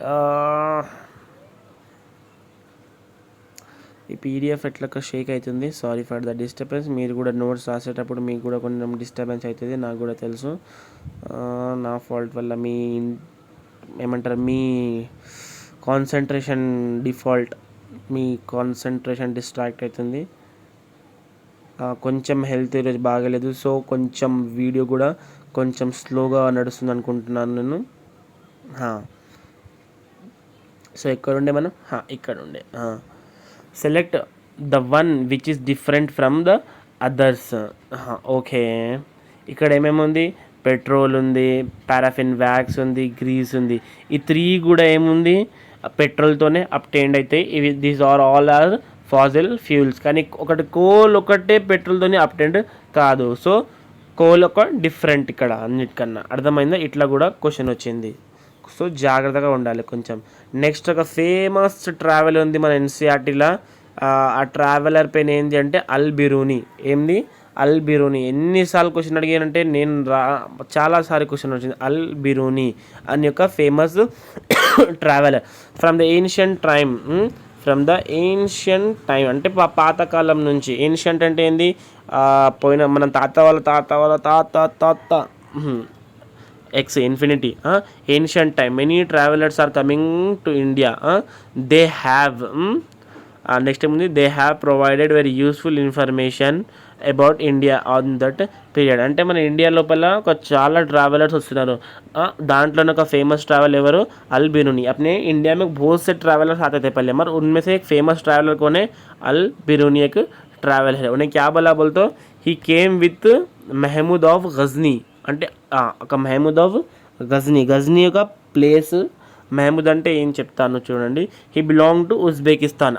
A: ఈ PDF ఎట్లా షేక్ అవుతుంది, సారీ ఫర్ ద డిస్టర్బెన్స్. మీరు కూడా నోట్స్ రాసేటప్పుడు మీకు కూడా కొంచెం డిస్టర్బెన్స్ అవుతుంది, నాకు కూడా తెలుసు. నా ఫాల్ట్ వల్ల మీ ఏమంటారు, మీ కాన్సన్ట్రేషన్ డిస్ట్రాక్ట్ అవుతుంది. కొంచెం హెల్త్ ఈరోజు బాగలేదు, సో కొంచెం వీడియో కూడా కొంచెం స్లోగా నడుస్తుంది అనుకుంటున్నాను నేను. సో ఎక్కడుండే మనం, ఇక్కడ ఉండే. Select the one which is different from the others. Okay, ఇక్కడ ఏమేమి ఉంది, పెట్రోల్ ఉంది, పారాఫిన్ వ్యాక్స్ ఉంది, గ్రీస్ ఉంది. ఈ 3 కూడా ఏముంది, పెట్రోల్తోనే అబ్టైన్డ్ అవుతాయి. ఇవి these are all are fossil fuels. కానీ కోల్ ఒకటే పెట్రోల్తోనే అబ్టైన్డ్ కాదు. సో కోల్ ఒక డిఫరెంట్ ఇక్కడ అన్నిటికన్నా, అర్థమైందా? ఇట్లా కూడా క్వశ్చన్ వచ్చింది. సో జాగ్రత్తగా ఉండాలి కొంచెం. నెక్స్ట్ ఒక ఫేమస్ ట్రావెల్ ఉంది మన ఎన్సీఆర్టీలో. ఆ ట్రావెలర్ పేరు ఏంటి అంటే అల్ బిరూని. ఏంది, అల్ బిరూని. ఎన్నిసార్లు క్వశ్చన్ అడిగానంటే నేను చాలాసారి క్వశ్చన్ వచ్చింది. అల్ బిరూని అని ఒక famous traveller from the ancient time అంటే పాతకాలం నుంచి. ఏన్షియంట్ అంటే ఏంది, పోయిన మన తాత తాత x infinity. Ancient time, many travellers are coming to India. They have next ఏముంది, they have provided very useful information about India on that period. అంటే మన ఇండియా లోపల చాలా ట్రావెలర్స్ వస్తున్నారు. దాంట్లోనే ఒక ఫేమస్ ट्रैवल ఎవరు, अल बिरूनी. अपने इंडिया में बहुत से ट्रैवलर्स आते थे पहले, मगर उनमें से एक फेमस ट्रैवलर कौन है, अल बिरूनी एक ट्रैवल है. उन्हें क्या बोला बोलते, he came with Mahmud of Ghazni. అంటే ఒక మహమూద్ ఆఫ్ గజ్నీ ఒక ప్లేస్. మహమూద్ అంటే ఏం చెప్తాను చూడండి. He belong to Uzbekistan.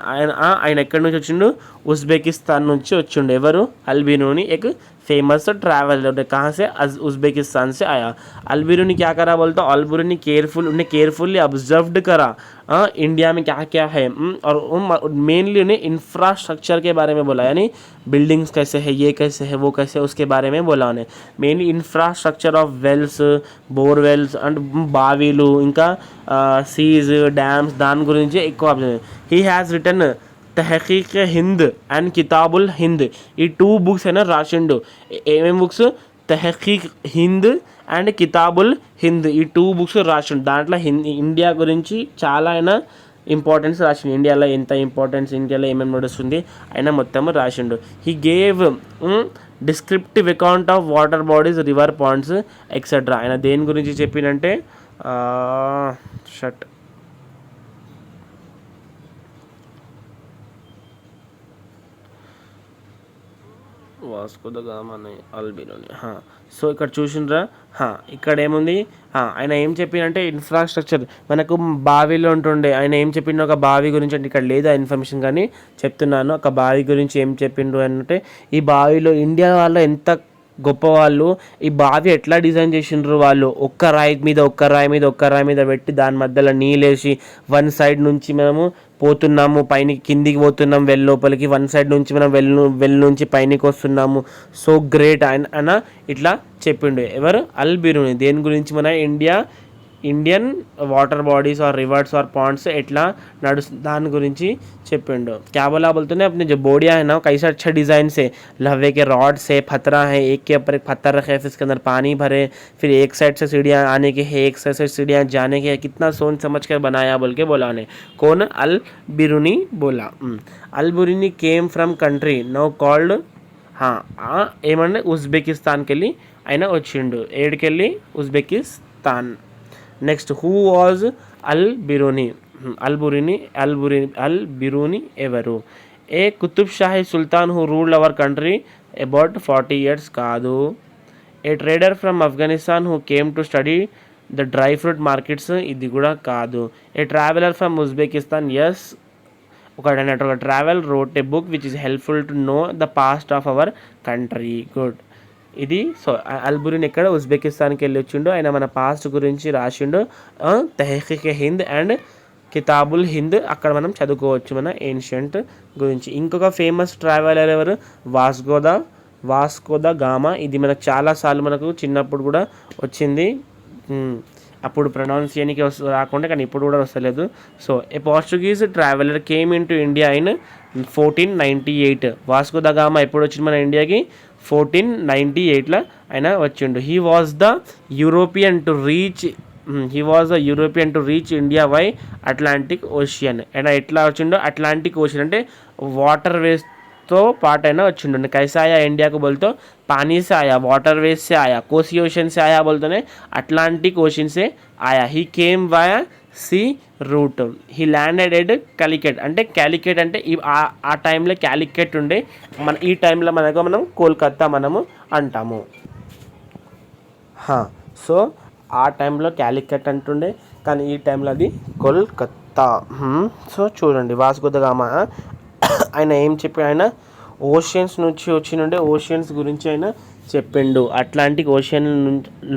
A: ఆయన ఎక్కడి నుంచి వచ్చిండు, ఉజ్బెకిస్తాన్ నుంచి వచ్చిండు. ఎవరు, అల్ బిరూని ఎక్ फेमस ट्रैवलर, कहाँ से, उज़्बेकिस्तान से आया। अल बिरूनी क्या करा बोलते, अल बिरूनी उन्हें केयरफुली ऑब्जर्व्ड करा इंडिया में क्या क्या है, और मेनली उन्हें इंफ्रास्ट्रक्चर के बारे में बोला, यानी बिल्डिंग्स कैसे है, ये कैसे है, वो कैसे, उसके बारे में बोला उन्हें। Mainly infrastructure of wells, borewells and బావిలు, ఇంకా సీజ్, డ్యామ్స్, దాని గురించి ఎక్కువ. He has written Tahqiq Hind and Kitabul Hind, ఈ 2 బుక్స్ అయినా రాసిండు. ఏమేమి బుక్స్, తహకీక్ హింద్ అండ్ కితాబుల్ హింద్, ఈ 2 బుక్స్ రాసిండు. దాంట్లో ఇండియా గురించి చాలా అయినా ఇంపార్టెన్స్ రాసిండు, ఇండియాలో ఎంత ఇంపార్టెన్స్, ఇండియాలో ఏమేమి నడుస్తుంది అయినా మొత్తం రాసిండు. He gave descriptive account of water bodies, river ponds etcetera. ఆయన దేని గురించి చెప్పిందంటే షట్ Vasco da Gama Al Biruni. సో ఇక్కడ చూసిండ్రా, ఇక్కడ ఏముంది, ఆయన ఏం చెప్పిండంటే ఇన్ఫ్రాస్ట్రక్చర్, మనకు బావిలో ఉంటుండే, ఆయన ఏం చెప్పిండు ఒక బావి గురించి, అంటే ఇక్కడ లేదా ఇన్ఫర్మేషన్ కానీ చెప్తున్నాను, ఒక బావి గురించి ఏం చెప్పిండు అంటే, ఈ బావిలో ఇండియా వాళ్ళు ఎంత గొప్పవాళ్ళు, ఈ బావి ఎట్లా డిజైన్ చేసిండ్రు వాళ్ళు, ఒక్క రాయి మీద పెట్టి దాని మధ్యలో నీళ్ళేసి, వన్ సైడ్ నుంచి మనము పోతున్నాము, పైన కిందికి పోతున్నాం వెల్ లోపలికి, వన్ సైడ్ నుంచి మనం వెల్ నుంచి పైనకి వస్తున్నాము, సో గ్రేట్ ఆయన ఇట్లా చెప్పిండు. ఎవరు, అల్ బిరూని. దేని గురించి, మన Indian water bodies or rivers or ponds ఎట్లా దాని గురించి చెప్పిండు. क्या बोला बोलते ना, अपने जो बोडिया है ना कैसा अच्छा डिज़ाइन से लहवे के रॉड से पत्थरा है, एक के ऊपर एक पत्थर रखे, फिर इसके अंदर पानी भरे, फिर एक साइड से सीढ़ियाँ आने के है, एक साइड से सीढ़ियाँ जाने के है, कितना सोच समझ कर बनाया बोल के बोला उन्हें. कौन, अल बिरूनी बोला. Al Biruni came from country now called, ఏమంటే ఉజ్బెకిస్తాన్కి వెళ్ళి ఆయన వచ్చిండు. ఏడికెళ్ళి, Uzbekistan. Next, who was Al Biruni. Al Biruni ఎవరు, a Qutb Shahi sultan who ruled our country about 40 years కాదు. A trader from Afghanistan who came to study the dry fruit markets, ఇది కూడా కాదు. A traveller from Uzbekistan, yes, ఒక travel wrote a book which is helpful to know the past of our country. Good. ఇది so అల్ Biruni ఎక్కడ, ఉజ్బెకిస్తాన్కి వెళ్ళి వచ్చిండు. ఆయన మన పాస్ట్ గురించి రాసిండు, తహకీక్ హింద్ అండ్ కితాబుల్ హింద్, అక్కడ మనం చదువుకోవచ్చు మన ఏన్షియంట్ గురించి. ఇంకొక ఫేమస్ ట్రావెలర్ ఎవరు, వాస్కో ద గామా. ఇది మనకు చాలాసార్లు మనకు చిన్నప్పుడు కూడా వచ్చింది, అప్పుడు ప్రొనౌన్స్ చేయడానికి రాకుండా, కానీ ఇప్పుడు కూడా వస్తలేదు. So A Portuguese traveller came in to India in 1498. Vasco da gamma ఎప్పుడు వచ్చింది మన ఇండియాకి, 1498లో ఆయన వచ్చిండు. He was the European to reach India by Atlantic ocean. ఆయన ఎట్లా వచ్చిండో, అట్లాంటిక్ ఓషన్ అంటే వాటర్ వేస్తో పాటు అయినా వచ్చిండు. कैसे आया इंडिया को बोलते पानी से आया, वाटर वेज से आया, कोसी ओशन से आया बोलते अटलांटिक ओशन से आया. He came via sea route. He landed at Calicut. అంటే కాలికెట్ అంటే ఆ టైంలో కాలికెట్ ఉండే, ఈ టైంలో మనం కోల్కత్తా మనము అంటాము. సో ఆ టైంలో కాలికెట్ అంటుండే, కానీ ఈ టైంలో అది కోల్కత్తా. సో చూడండి, వాస్కో ద గామా ఆయన ఏం చెప్పి, ఆయన ఓషియన్స్ నుంచి వచ్చినుండే, ఓషియన్స్ గురించి ఆయన చెప్పిండు. అట్లాంటిక్ ఓషియన్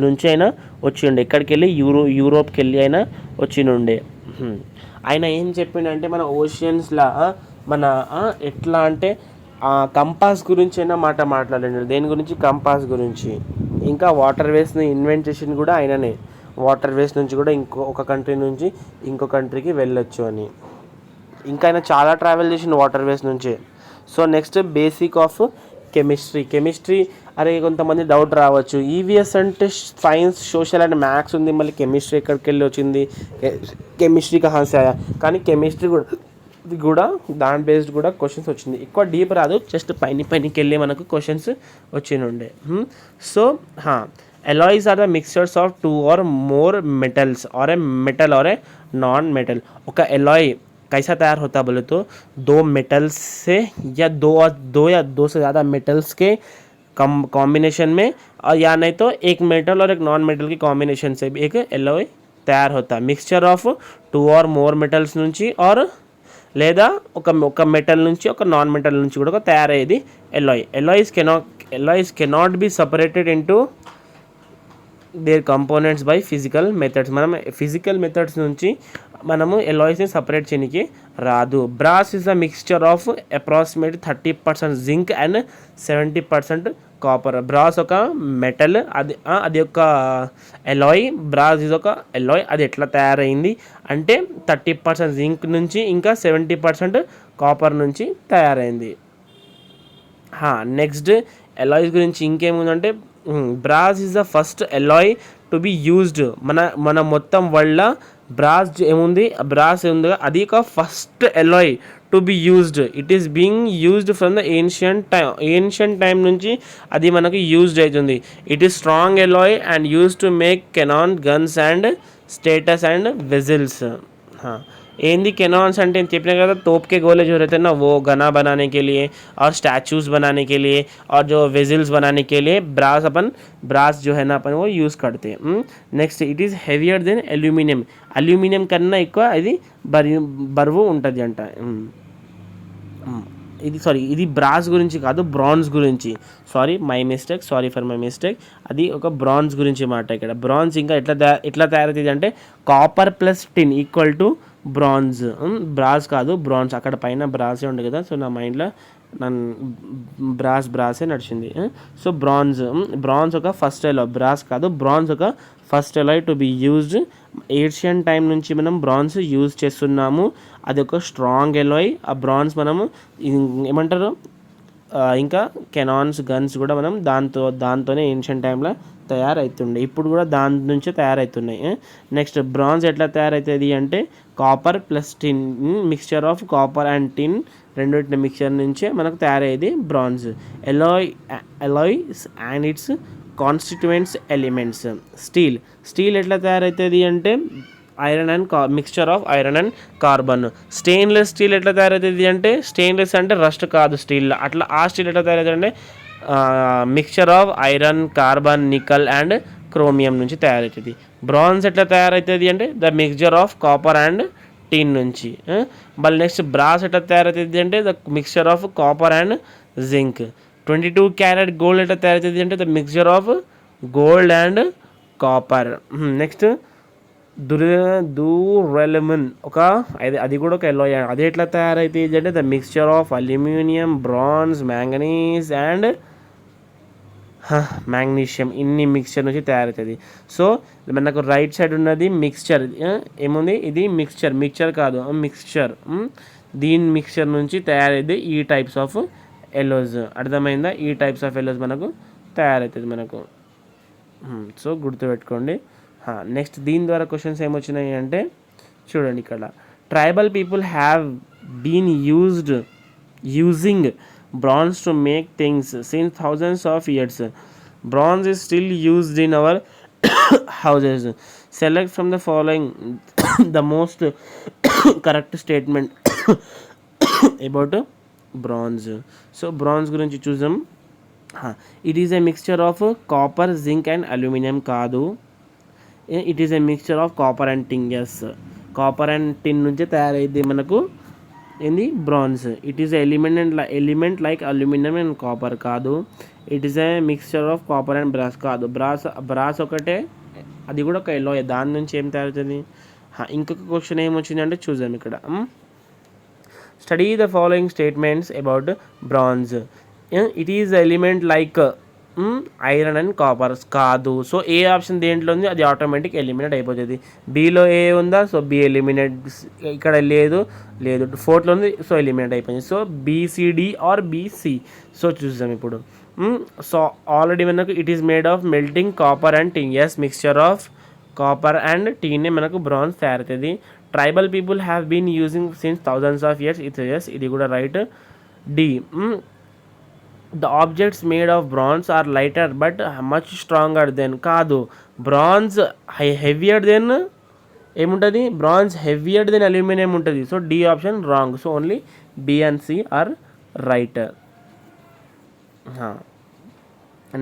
A: నుంచి అయినా వచ్చిండే, ఎక్కడికి వెళ్ళి, యూరోప్కి వెళ్ళి అయినా వచ్చినుండే. ఆయన ఏం చెప్పిండంటే, మన ఓషియన్స్లా మన ఎట్లా అంటే కంపాస్ గురించి అయినా మాట్లాడండి. దేని గురించి, కంపాస్ గురించి. ఇంకా వాటర్ వేస్ని ఇన్వెంట్ చేసింది కూడా ఆయననే. వాటర్ వేస్ నుంచి కూడా ఒక కంట్రీ నుంచి ఇంకో కంట్రీకి వెళ్ళొచ్చు అని. ఇంకా ఆయన చాలా ట్రావెల్ చేసిండు వాటర్ వేస్ నుంచి. So next, basic of chemistry. అరే కొంతమంది డౌట్ రావచ్చు, ఈవీఎస్ అంటే సైన్స్, సోషల్ అండ్ మ్యాథ్స్ ఉంది, మళ్ళీ కెమిస్ట్రీ ఎక్కడికి వెళ్ళి వచ్చింది, కెమిస్ట్రీ కహాసే ఆయా. కానీ కెమిస్ట్రీ కూడా దాని బేస్డ్ కూడా క్వశ్చన్స్ వచ్చింది. ఎక్కువ డీప్ రాదు, జస్ట్ పైనకి వెళ్ళి మనకు క్వశ్చన్స్ వచ్చినుండే. So alloys are the mixtures of 2 or more metals और a metal और a नॉन मेटल. ఒక alloy कैसा तैयार होता है बोले तो, 2 मेटल्स से या दो से ज़्यादा मेटल्स के कॉम्बिनेशन में, और या नहीं तो एक मेटल और एक नॉन मेटल की कॉम्बिनेशन से भी एक एलॉय तैयार होता है. मिक्सचर ऑफ 2 और मोर मेटल्स నుంచి और లేదా ఒక మెటల్ నుంచి ఒక నాన్ మెటల్ నుంచి కూడా తయారయ్యేది alloy. Alloys cannot be separated into their components by physical methods. మనం ఫిజికల్ మెథడ్స్ నుంచి మనము ఎలాయిస్ని సపరేట్ చేయడానికి రాదు. Brass is the mixture of approximate 30% zinc and 70% copper. Brass ఒక మెటల్, అది ఒక ఎలాయ్. బ్రాస్ ఇస్ ఒక ఎలాయ్. అది ఎట్లా తయారైంది అంటే 30% జింక్ నుంచి ఇంకా 70% కాపర్ నుంచి తయారైంది. నెక్స్ట్ ఎలాయిస్ గురించి ఇంకేముందంటే brass is the first alloy to be used. మన మొత్తం వల్ల బ్రాస్ ఏముంది, బ్రాస్ ఉంది, అది ఒక first alloy to be used. It is being used from the ancient time నుంచి అది మనకు యూజ్డ్ అవుతుంది. It is strong alloy and use to make cannon, guns and statues and vessels. ఏంది కెనాన్స్ అంటే చెప్పిना కదా, तोप के गोले जो रहते हैं ना वो गना बनाने के लिए और स्टैचूज बनाने के लिए और जो वेजिल्स बनाने के लिए ब्रास जो है ना अपन वो यूज़ करते हैं. Next it is heavier than aluminium కన్నా ఎక్కువ ఇది బరువు ఉంటుంది అంట. ఇది బ్రాస్ గురించి కాదు, బ్రాంజ్ గురించి. Sorry for my mistake. అది ఒక బ్రాంజ్ గురించి మాట ఇక్కడ. బ్రాంజ్ ఇంకా ఎట్లా తయారవుతుంది అంటే copper plus tin equal to bronze. Brass కాదు, బ్రాంజ్. అక్కడ పైన బ్రాసే ఉంది కదా, సో నా మైండ్లో బ్రాసే నడిచింది. సో బ్రాంజ్ ఒక ఫస్ట్ ఎలాయ్. బ్రాస్ కాదు, బ్రాంజ్ ఒక first alloy to be used. Asian time నుంచి మనం బ్రాంజ్ యూజ్ చేస్తున్నాము. అది ఒక స్ట్రాంగ్ ఎలాయ్. ఆ బ్రాంజ్ మనము ఏమంటారు, ఇంకా కెనాన్స్, గన్స్ కూడా మనం దాంతోనే ఏన్షియంట్ టైంలో తయారవుతుండే. ఇప్పుడు కూడా దాని నుంచే తయారవుతున్నాయి. నెక్స్ట్ బ్రాంజ్ ఎట్లా తయారవుతుంది అంటే copper plus tin, mixture of copper and tin రెండింటి మిక్చర్ నుంచే మనకు తయారయ్యేది bronze. Alloys and its constituents elements. Steel ఎట్లా తయారవుతుంది అంటే iron and mixture of iron and carbon. Stainless steel ఎట్లా తయారవుతుంది అంటే, స్టెయిన్లెస్ అంటే రస్ట్ కాదు స్టీల్, అట్లా ఆ స్టీల్ ఎట్లా తయారవుతుంది అంటే mixture of iron, carbon, nickel and chromium నుంచి తయారవుతుంది. బ్రాంజ్ ఎట్లా తయారవుతుంది అంటే the mixture of copper and tin నుంచి. మళ్ళీ నెక్స్ట్ బ్రాస్ ఎట్లా తయారవుతుంది అంటే the mixture of copper and zinc. 22 carat gold ఎట్లా తయారవుతుంది అంటే the mixture of gold and copper. Next duralumin అది కూడా ఒక ఎలాయ్. అది ఎట్లా తయారవుతుంది అంటే the mixture of aluminium, bronze, manganese and magnesium. ఇన్ని మిక్స్చర్ నుంచి తయారవుతుంది. సో మనకు రైట్ సైడ్ ఉన్నది మిక్స్చర్. ఏముంది, ఇది మిక్స్చర్ కాదు, మిక్స్చర్. దీని మిక్స్చర్ నుంచి తయారైంది ఈ టైప్స్ ఆఫ్ ఎలోస్. అర్థమైందా? ఈ టైప్స్ ఆఫ్ ఎలోస్ మనకు తయారవుతుంది మనకు. సో గుర్తుపెట్టుకోండి. నెక్స్ట్ దీని ద్వారా క్వశ్చన్స్ ఏమొచ్చినాయి అంటే చూడండి ఇక్కడ. Tribal people have been using bronze to make things since thousands of years. Bronze is still used in our houses. Select from the following the most correct statement about bronze. So bronze గురించి చూద్దాం. It is a mixture of copper, zinc and aluminum కాదు. It is a mixture of copper and tin. Yes, copper and tin నుంచి తయారైంది మనకు ఏంది, bronze. It is element like aluminium and copper కాదు. It is a mixture of copper and brass కాదు. Brass ఒకటే, అది కూడా ఒక ఎలాయ్. దాని నుంచి ఏం తయారవుతుంది. ఇంకొక క్వశ్చన్ ఏమొచ్చిందంటే చూద్దాం ఇక్కడ. Study the following statements about bronze. It is element like iron and copper కాదు. సో ఏ ఆప్షన్ దేంట్లో ఉంది అది ఆటోమేటిక్ ఎలిమినేట్ అయిపోతుంది. బీలో ఏ ఉందా, సో బి ఎలిమినేట్. ఇక్కడ లేదు, 4లో ఉంది, సో ఎలిమినేట్ అయిపోయింది. So BCD or BC. So చూద్దాం ఇప్పుడు. సో ఆల్రెడీ మనకు it is made of melting copper and tin. Yes, mixture of copper and టీనే మనకు బ్రాంజ్ తయారవుతుంది. Tribal people have been using since thousands of years. Yes, ఇది కూడా right. D, the objects made of bronze are lighter but much stronger than కాదు. Bronze heavier than ఏముంటుంది, bronze heavier than aluminium ఉంటుంది. So D option wrong. So only B and C are right.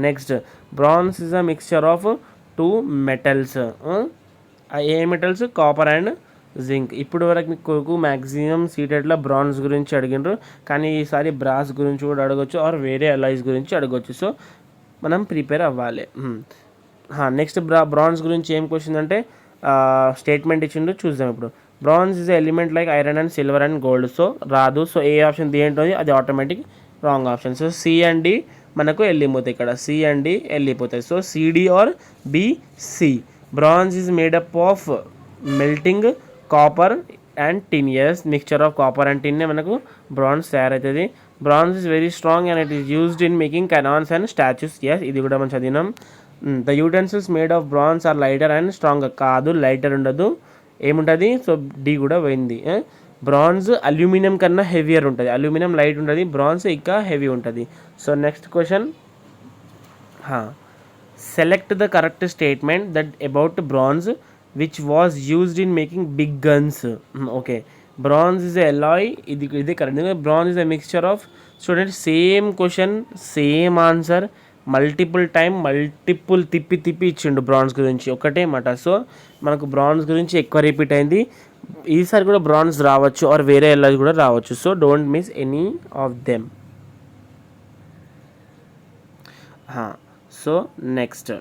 A: Next bronze is a mixture of 2 metals. ఏ metals, copper and zinc. ఇప్పుడు వరకు మీకు maximum సీటెడ్లో bronze గురించి అడిగినారు, కానీ ఈసారి బ్రాస్ గురించి కూడా అడగొచ్చు ఆర్ వేరే అలాయ్స్ గురించి అడగొచ్చు. సో మనం ప్రిపేర్ అవ్వాలి. నెక్స్ట్ బ్రాంజ్ గురించి ఏం క్వశ్చన్ అంటే స్టేట్మెంట్ ఇచ్చిండు, చూద్దాం ఇప్పుడు. Bronze is element like iron and silver and gold. So రాదు. సో ఏ ఆప్షన్ దేంటోది అది automatic wrong option. So C and D మనకు వెళ్ళిపోతాయి, ఇక్కడ సి అండ్ డి వెళ్ళిపోతాయి. So CD or BC. Bronze is made up of melting copper and tin. Yes, mixture of copper and టిన్నే మనకు bronze తయారవుతుంది. Bronze is very strong and it is used in making cannons and statues. Yes, ఇది కూడా మనం చదివినాం. The utensils made of bronze are lighter and strong. కాదు, lighter ఉండదు, ఏముంటుంది? సో డి కూడా పోయింది. బ్రాంజ్ అల్యూమినియం కన్నా హెవియర్ ఉంటుంది, అల్యూమినియం లైట్ ఉంటుంది, బ్రాంజ్ ఇంకా హెవీ ఉంటుంది. So next question, select the correct statement that about bronze which was used in making big guns. Okay, bronze is a alloy, ఇది correct. Bronze is a mixture of, student same question same answer multiple తిప్పి ఇచ్చిండు bronze గురించి ఒకటే మాట. So మనకు bronze గురించి ఎక్కువ repeat అయింది. ఈసారి కూడా బ్రాంజ్ రావచ్చు ఆర్ వేరే ఎలాజ్ కూడా రావచ్చు. So don't miss any of them. So next,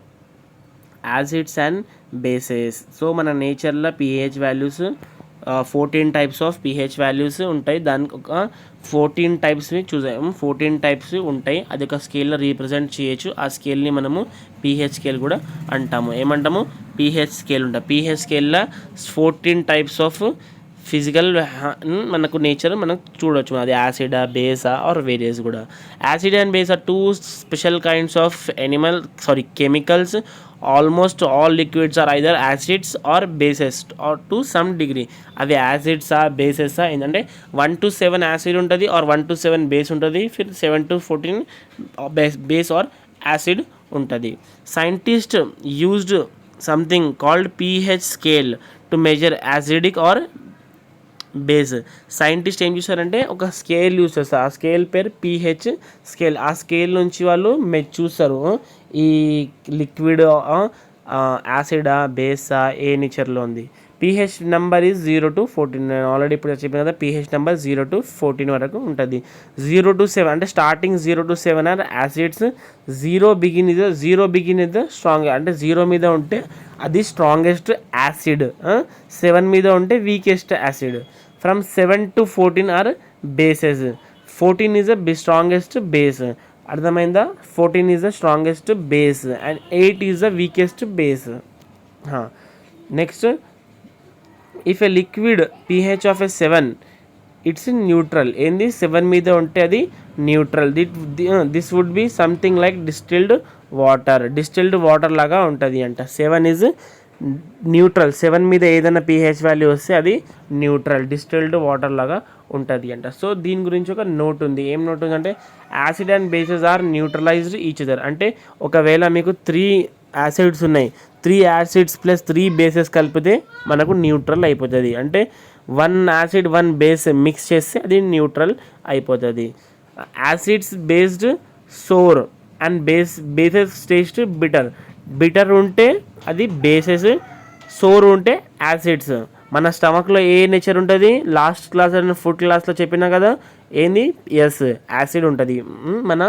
A: acids and bases. So మన నేచర్లో pH values 14 types of pH values ఉంటాయి. దానికి ఒక 14 టైప్స్ని చూసాము, 14 టైప్స్ ఉంటాయి. అది ఒక స్కేల్లో రీప్రజెంట్ చేయొచ్చు. ఆ స్కేల్ని మనము pH స్కేల్ కూడా అంటాము. ఏమంటాము? pH స్కేల్ ఉంటుంది. pH స్కేల్లో 14 టైప్స్ ఆఫ్ ఫిజికల్ మనకు నేచర్ మనకు చూడవచ్చు. అది యాసిడా, బేసా ఆర్ వేరియస్ కూడా. Acid and base are two special kinds of chemicals. Almost all liquids are either acids or bases or to some degree. అవి యాసిడ్సా బేసెసా ఏంటంటే 1 to 7 యాసిడ్ ఉంటుంది ఆర్ 1 to 7 బేస్ ఉంటుంది, ఫిర్ 7 to 14 బేస్ ఆర్ యాసిడ్ ఉంటుంది. Scientist used something called pH scale to measure acidic are base. Scientist ఏం చేశారంటే ఒక స్కేల్ యూజ్ చేస్తారు, ఆ స్కేల్ పేరు pH స్కేల్. ఆ స్కేల్ నుంచి వాళ్ళు చూస్తారు ఈ లిక్విడ్ యాసిడా బేసా ఏ నేచర్లో ఉంది. pH number is 0 to 14. నేను ఆల్రెడీ ఇప్పుడు చెప్పిన కదా, pH నెంబర్ 0 to 14 వరకు ఉంటుంది. 0 to 7 అంటే starting 0 to 7 are acids. 0 begin is the strong, అంటే 0 మీద ఉంటే అది స్ట్రాంగెస్ట్ యాసిడ్, 7 మీద ఉంటే weakest acid. From 7 to 14 are bases. 14 is the strongest base. అర్థమైందా? 14 is the strongest base and 8 is the weakest base. Next, if a liquid pH of a 7 it's neutral. ఏంది? 7 మీద ఉంటే అది neutral. This would be something like distilled water లాగా ఉంటుంది అంట. 7 is neutral. 7 మీద ఏదైనా pH వాల్యూ వస్తే అది న్యూట్రల్, డిస్టిల్డ్ వాటర్ లాగా ఉంటుంది అంట. సో దీని గురించి ఒక నోట్ ఉంది. ఏం నోట్ ఉంది అంటే, acid and bases are neutralized each other. అంటే ఒకవేళ మీకు 3 యాసిడ్స్ ఉన్నాయి, 3 యాసిడ్స్ ప్లస్ 3 బేసెస్ కలిపితే మనకు న్యూట్రల్ అయిపోతుంది. అంటే 1 యాసిడ్ 1 బేస్ మిక్స్ చేస్తే అది న్యూట్రల్ అయిపోతుంది. Acids based sour and bases taste bitter ఉంటే అది బేసెస్, సోర్ ఉంటే యాసిడ్స్. మన స్టమక్లో ఏ నేచర్ ఉంటుంది? లాస్ట్ క్లాస్ అండ్ ఫుడ్ క్లాస్లో చెప్పినా కదా, ఏంది? ఎస్, యాసిడ్ ఉంటుంది. మన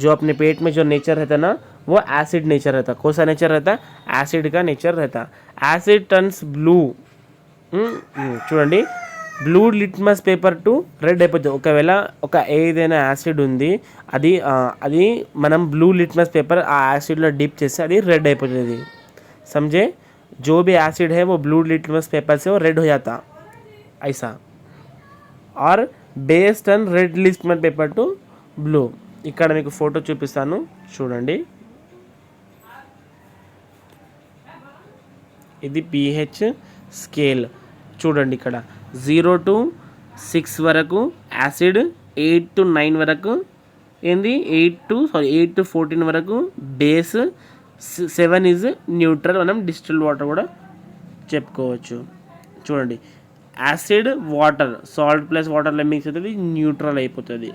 A: जो अपने पेट में जो नेचर रहता है ना, वो एसिड नेचर रहता. कौन सा नेचर रहता? एसिड का नेचर रहता. Acid turns blue. చూడండి, blue litmus paper to red అయిపోతుంది. ఒకవేళ ఒక ఏదైనా యాసిడ్ ఉంది, అది మనం బ్లూ లిట్మస్ పేపర్ ఆ యాసిడ్లో డిప్ చేస్తే అది రెడ్ అయిపోతుంది. समझे? जो भी एसिड है वो ब्लू लिटमस पेपर से वो रेड हो जाता ऐसा. और base turn red litmus paper to blue. ఇక్కడ మీకు ఫోటో చూపిస్తాను, చూడండి. ఇది pH స్కేల్. చూడండి, ఇక్కడ 0 to 6 వరకు యాసిడ్, 8 to 9 వరకు ఏంది 8 to 14 వరకు బేస్, 7 ఈజ్ న్యూట్రల్. మనం డిస్టిల్డ్ వాటర్ కూడా చెప్పుకోవచ్చు. చూడండి, యాసిడ్ వాటర్ సాల్ట్ ప్లస్ వాటర్లో మిక్స్ అవుతుంది, న్యూట్రల్ అయిపోతుంది.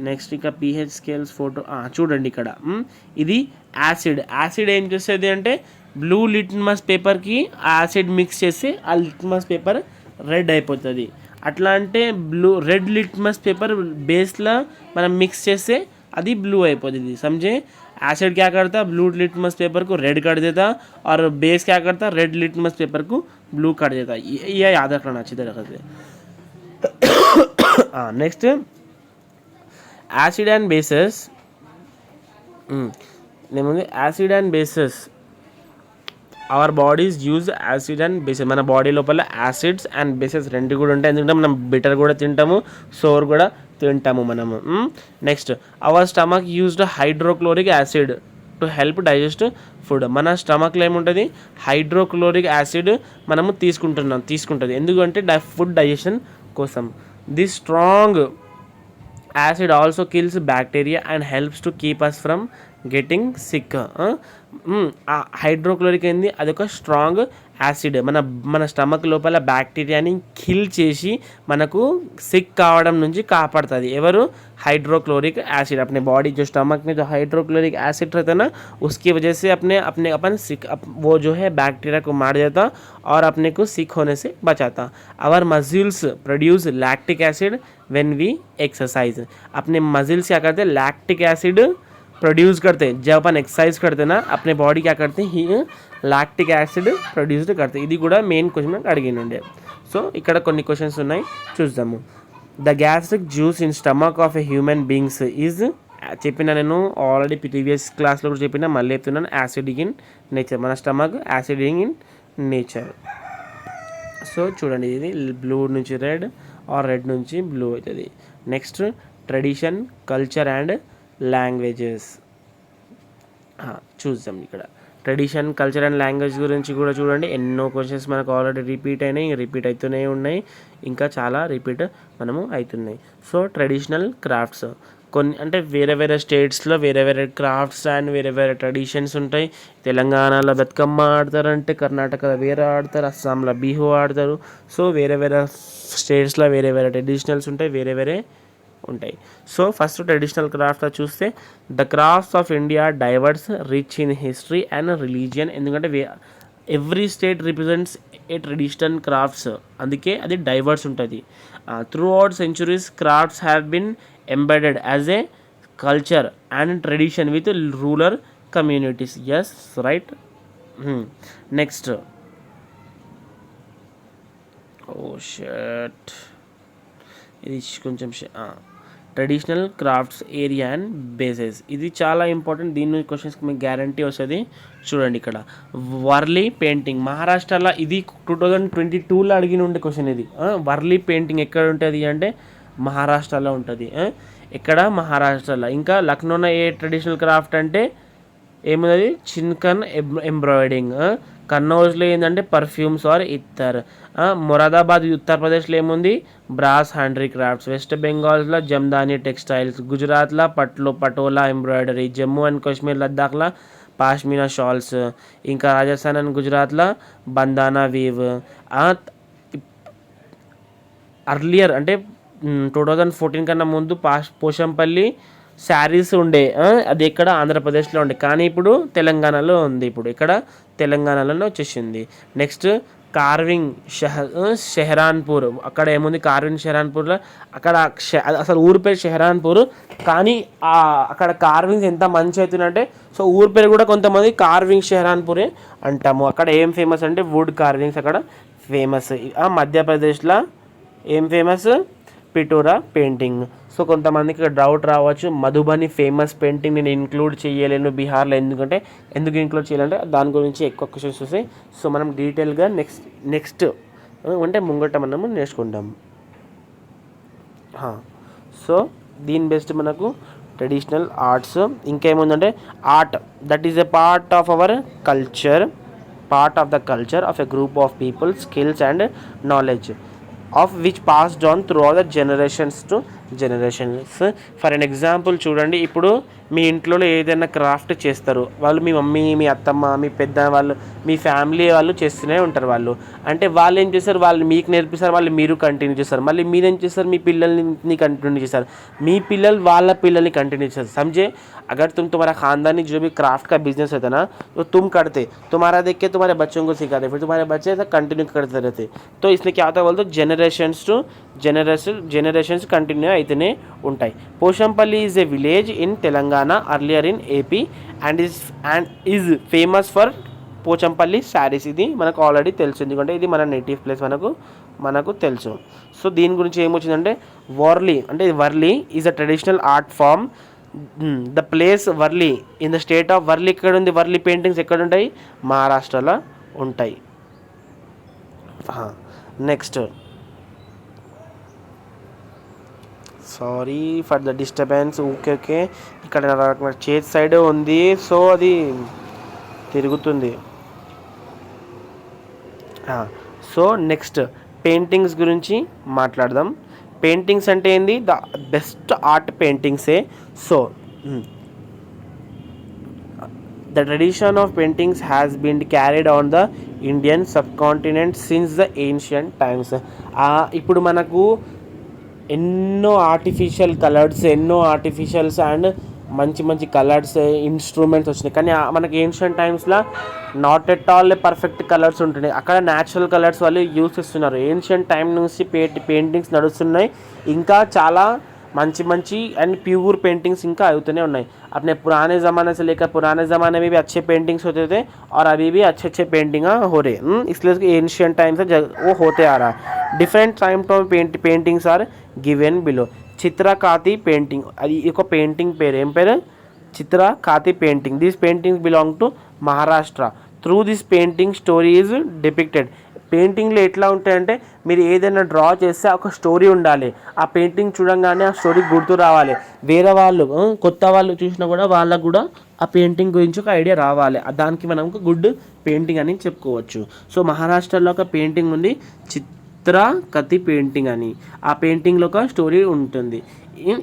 A: నెక్స్ట్ ఇక pH స్కేల్స్ ఫోటో చూడండి. ఇక్కడ ఇది యాసిడ్ ఏం చేస్తుంది అంటే, బ్లూ లిట్మస్ పేపర్కి యాసిడ్ మిక్స్ చేసి ఆ లిట్మస్ పేపర్ రెడ్ అయిపోతుంది. అట్లా అంటే రెడ్ లిట్మస్ పేपर బేస్లో మనం మిక్స్ చేస్తే అది బ్లూ అయిపోతుంది. समझे? एसिड क्या करता है, ब्लू लिटमस पेपर को रेड कर देता और बेस क्या करता, रेड लिटमस पेपर को ब्लू कर देता. ये याद रखना अच्छी तरह से. Next acid and bases. ఏముంది, acid and bases. Our bodies use acid and bases. మన బాడీ లోపల యాసిడ్స్ అండ్ బేసెస్ రెండు కూడా ఉంటాయి. ఎందుకంటే మనం బిటర్ కూడా తింటాము, సోర్ కూడా తింటాము మనము. Next our stomach used hydrochloric acid to help digest food. మన స్టమక్లో ఏముంటుంది, హైడ్రోక్లోరిక్ యాసిడ్ మనము తీసుకుంటుంది. ఎందుకంటే ఫుడ్ డైజెషన్ కోసం. This strong acid also kills bacteria and helps to keep us from getting sick. Hydrochloric ఏంది, అదొక స్ట్రాంగ్ యాసిడ్ మన స్టమక్ లోపల బ్యాక్టీరియాని కిల్ చేసి మనకు సిక్ కావడం నుంచి కాపాడుతుంది. ఎవరు, हाइड्रोक्लोरिक एसिड. अपने बॉडी जो स्टमक में जो हाइड्रोक्लोरिक एसिड रहता है ना, उसकी वजह से अपन वो जो है बैक्टीरिया को मार देता और अपने को सिक होने से बचाता. Our muscles produce lactic acid when we exercise. अपने मसल्स क्या करते हैं, लैक्टिक एसिड प्रोड्यूस करते हैं. जब अपन एक्सरसाइज करते हैं ना, अपने बॉडी क्या करते हैं, लैक्टिक एसिड प्रोड्यूस करते हैं. ఇది కూడా మెయిన్ క్వశ్చన్ అడిగినండి. సో ఇక్కడ కొన్ని క్వశ్చన్స్ ఉన్నాయి, చూద్దాము. The gastric juice in stomach of a human beings is, చెప్పిన నేను ఆల్రెడీ ప్రీవియస్ క్లాస్లో కూడా చెప్పిన, మళ్ళీ చెప్తున్నాను, యాసిడిక్ ఇన్ నేచర్. మన stomach acidic in nature. So చూడండి, ఇది బ్లూ నుంచి రెడ్ ఆర్ రెడ్ నుంచి బ్లూ అవుతుంది. Next tradition, culture and languages చూద్దాం. ఇక్కడ ట్రెడిషన్, కల్చర్ అండ్ లాంగ్వేజ్ గురించి కూడా చూడండి. ఎన్నో క్వశ్చన్స్ మనకు ఆల్రెడీ రిపీట్ అయినాయి, రిపీట్ అవుతూనే ఉన్నాయి, ఇంకా చాలా రిపీట్ మనము అవుతున్నాయి. సో ట్రెడిషనల్ క్రాఫ్ట్స్ కొన్ని అంటే వేరే వేరే స్టేట్స్లో వేరే వేరే క్రాఫ్ట్స్ అండ్ వేరే వేరే ట్రెడిషన్స్ ఉంటాయి. తెలంగాణలో బతుకమ్మ ఆడతారంటే, కర్ణాటకలో వేరే ఆడతారు, అస్సాంలో బిహు ఆడతారు. సో వేరే వేరే స్టేట్స్లో వేరే వేరే ట్రెడిషనల్స్ ఉంటాయి, వేరే వేరే ఉంటాయి. సో ఫస్ట్ ట్రెడిషనల్ క్రాఫ్ట్ చూస్తే, the crafts of India diverse, rich in history and religion. ఎందుకంటే every state represents a traditional crafts, అందుకే అది డైవర్స్ ఉంటుంది. Throughout centuries crafts have been embedded as a culture and tradition with rural communities. Yes, right. Next, oh shut, ఇది కొంచెం traditional crafts area and bases. ఇది చాలా important, దీని క్వశ్చన్స్కి మీకు గ్యారంటీ వస్తుంది. చూడండి ఇక్కడ వర్లీ పెయింటింగ్ మహారాష్ట్రలో, ఇది 2022లో అడిగిన ఉండే క్వశ్చన్ ఇది. వర్లీ పెయింటింగ్ ఎక్కడ ఉంటుంది అంటే మహారాష్ట్రలో ఉంటుంది. ఇక్కడ మహారాష్ట్రలో. ఇంకా లక్నోలో ఏ ట్రెడిషనల్ క్రాఫ్ట్ అంటే ఏమున్నది, చిన్కన్ ఎంబ్రాయిడింగ్. కన్నౌజ్లో ఏంటంటే పర్ఫ్యూమ్స్ ఆర్ ఇత్తర్. మొరాదాబాద్ ఉత్తరప్రదేశ్లో ఏముంది, బ్రాస్ హ్యాండ్రీక్రాఫ్ట్స్. వెస్ట్ బెంగాల్లో జమ్దాని టెక్స్టైల్స్. గుజరాత్లో పటోలా ఎంబ్రాయిడరీ. జమ్మూ అండ్ కాశ్మీర్ లద్దాఖ్లో పాష్మినా షాల్స్. ఇంకా రాజస్థాన్ అండ్ గుజరాత్లో బందానా వీవ్. అర్లియర్ అంటే 2014 కన్నా ముందు పోషంపల్లి శారీస్ ఉండే, అది ఎక్కడ ఆంధ్రప్రదేశ్లో ఉండే, కానీ ఇప్పుడు తెలంగాణలో ఉంది. ఇప్పుడు ఇక్కడ తెలంగాణలోనే వచ్చేసింది. Next carving Saharanpur. అక్కడ ఏముంది, కార్వింగ్ షెహరాన్పూర్లో. అక్కడ అసలు ఊరి పేరు షెహరాన్పూర్, కానీ అక్కడ కార్వింగ్స్ ఎంత మంచి అవుతుందంటే, సో ఊరి పేరు కూడా కొంతమంది కార్వింగ్ షెహరాన్పూరే అంటాము. అక్కడ ఏం ఫేమస్ అంటే వుడ్ కార్వింగ్స్ అక్కడ ఫేమస్. మధ్యప్రదేశ్లో ఏం ఫేమస్, పిటోరా పెయింటింగ్. సో కొంతమందికి డౌట్ రావచ్చు, మధుబని ఫేమస్ పెయింటింగ్ నేను ఇంక్లూడ్ చేయలేను బీహార్లో, ఎందుకు ఇంక్లూడ్ చేయాలంటే దాని గురించి ఎక్కువ క్వశ్చన్స్ వస్తాయి. సో మనం డీటెయిల్గా నెక్స్ట్ అంటే ముంగట మనము నేర్చుకుంటాం. సో దీని బెస్ట్ మనకు ట్రెడిషనల్ ఆర్ట్స్. ఇంకేముందంటే art that is a part of our culture, part of the culture of a group of people, skills and knowledge of which passed on throughout the generations to generations. For an example చూడండి, ఇప్పుడు మీ ఇంట్లో ఏదైనా craft చేస్తారు వాళ్ళు, మీ mummy, మీ అత్తమ్మ, మీ పెద్ద వాళ్ళు, మీ family వాళ్ళు చేస్తూనే ఉంటారు వాళ్ళు. అంటే వాళ్ళు ఏం చేస్తారు, వాళ్ళు మీకు నేర్పిస్తారు, వాళ్ళు మీరు కంటిన్యూ చేస్తారు, మళ్ళీ మీరేం చేస్తారు, మీ పిల్లల్ని కంటిన్యూ చేస్తారు, మీ పిల్లలు వాళ్ళ పిల్లల్ని కంటిన్యూ చేస్తారు. समझे? अगर तुम तुम्हारा ख़ानदानी जो भी क्राफ्ट का बिजनेस होता है ना, तो तुम करते, तुम्हारा देख के तुम्हारे बच्चों को सिखाते, फिर तुम्हारे बच्चे ऐसा कंटिन्यू करते रहते. तो इसमें क्या होता है बोलते, जनरेशन्स टू जनरेशन्स कंटिन्यू అయితేనే ఉంటాయి. Pochampally is a village in Telangana, earlier in AP, and is famous for Pochampally saris. ఇది మనకు ఆల్రెడీ తెలుసు, ఎందుకంటే ఇది మన నేటివ్ ప్లేస్, మనకు తెలుసు. సో దీని గురించి ఏమొచ్చిందంటే, వర్లీ అంటే Warli is a traditional art form. The place Warli in the state of Warli. ఎక్కడ ఉంది వర్లీ పెయింటింగ్స్, ఎక్కడ ఉంటాయి, మహారాష్ట్రలో ఉంటాయి. Next, sorry for the disturbance. Okay, ఇక్కడ చేతి సైడ్ ఉంది, సో అది తిరుగుతుంది. సో నెక్స్ట్ పెయింటింగ్స్ గురించి మాట్లాడదాం. పెయింటింగ్స్ అంటే ఏంది, ద బెస్ట్ ఆర్ట్ పెయింటింగ్సే. So the tradition of paintings has been carried on the Indian subcontinent since the ancient times. ఇప్పుడు మనకు ఎన్నో ఆర్టిఫిషియల్స్ అండ్ మంచి కలర్స్ ఇన్స్ట్రుమెంట్స్ వచ్చినాయి, కానీ మనకి ఏన్షియంట్ టైమ్స్లో not at all perfect colours ఉంటున్నాయి. అక్కడ న్యాచురల్ కలర్స్ వాళ్ళు యూజ్ చేస్తున్నారు. ఏన్షియంట్ టైం నుంచి పెయింటింగ్స్ నడుస్తున్నాయి, ఇంకా చాలా మంచి అండ్ ప్యూర్ पेंटिंग्स ఇంకా అవుతూనే ఉన్నాయి. अपने पुराने ज़माने से लेकर पुराने ज़माने में भी अच्छे पेंटिंग्स होते थे और अभी भी अच्छे पेंटिंग हो रहे, इसलिए एशियन टाइम से वो होते आ रहा है. Different type of paintings are given below. Chitrakathi painting, అది ఒక పెయింటింగ్ పేరు, ఏం పేరు, Chitrakathi painting. These paintings belong to Maharashtra. Through this painting story is depicted. పెయింటింగ్లో ఎట్లా ఉంటాయంటే, మీరు ఏదైనా డ్రా చేస్తే ఒక స్టోరీ ఉండాలి, ఆ పెయింటింగ్ చూడంగానే ఆ స్టోరీ గుర్తు రావాలి, వేరే వాళ్ళు కొత్త వాళ్ళు చూసినా కూడా వాళ్ళకు కూడా ఆ పెయింటింగ్ గురించి ఒక ఐడియా రావాలి, దానికి మనం ఒక గుడ్ పెయింటింగ్ అని చెప్పుకోవచ్చు. సో మహారాష్ట్రలో ఒక పెయింటింగ్ ఉంది, చిత్రకతి పెయింటింగ్ అని. ఆ పెయింటింగ్లో ఒక స్టోరీ ఉంటుంది.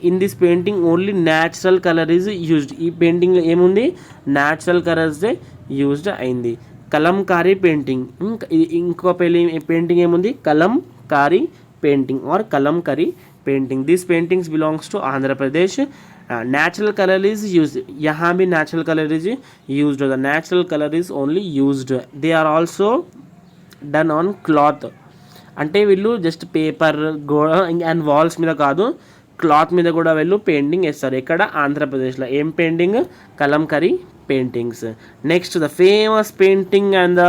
A: In this painting only natural colour is used. ఈ పెయింటింగ్లో ఏముంది, న్యాచురల్ కలర్సే యూజ్డ్ అయింది. కలంకారీ పెయింటింగ్, ఇంకో పెయింటింగ్ ఏముంది, Kalamkari painting or Kalamkari painting. This paintings belongs to Andhra Pradesh. Natural color is used. यहाँ भी natural color is used. The natural color is only used. They are also done on cloth. అంటే వీళ్ళు just paper and walls మీద కాదు, cloth మీద కూడా వీళ్ళు painting వేస్తారు. ఎక్కడ, ఆంధ్రప్రదేశ్లో. ఏం painting, kalamkari paintings. Next the famous painting and the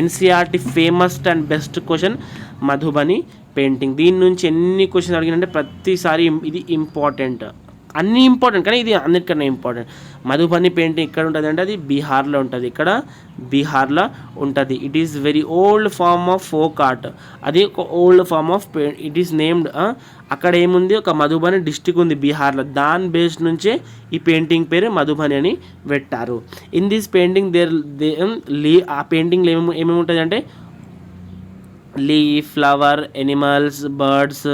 A: NCERT famous and best question, Madhubani painting. దీని నుంచి ఎన్ని క్వశ్చన్ అడిగినంటే ప్రతిసారి ఇది ఇంపార్టెంట్, అన్నీ ఇంపార్టెంట్, కానీ ఇది అన్నిటికన్నా ఇంపార్టెంట్. మధుబని పెయింటింగ్ ఎక్కడ ఉంటుంది అంటే అది బీహార్లో ఉంటుంది. ఇక్కడ బీహార్లో ఉంటుంది. It is very old form of folk art. అది ఒక old form of it is named. అక్కడ ఏముంది, ఒక మధుబని డిస్టిక్ ఉంది బీహార్లో, దాని బేస్ నుంచే ఈ పెయింటింగ్ పేరు మధుబని అని పెట్టారు. ఇన్ దిస్ పెయింటింగ్ ఆ పెయింటింగ్లో ఏమేమి ఉంటుంది అంటే లీఫ్, ఫ్లవర్, ఎనిమల్స్, బర్డ్స్,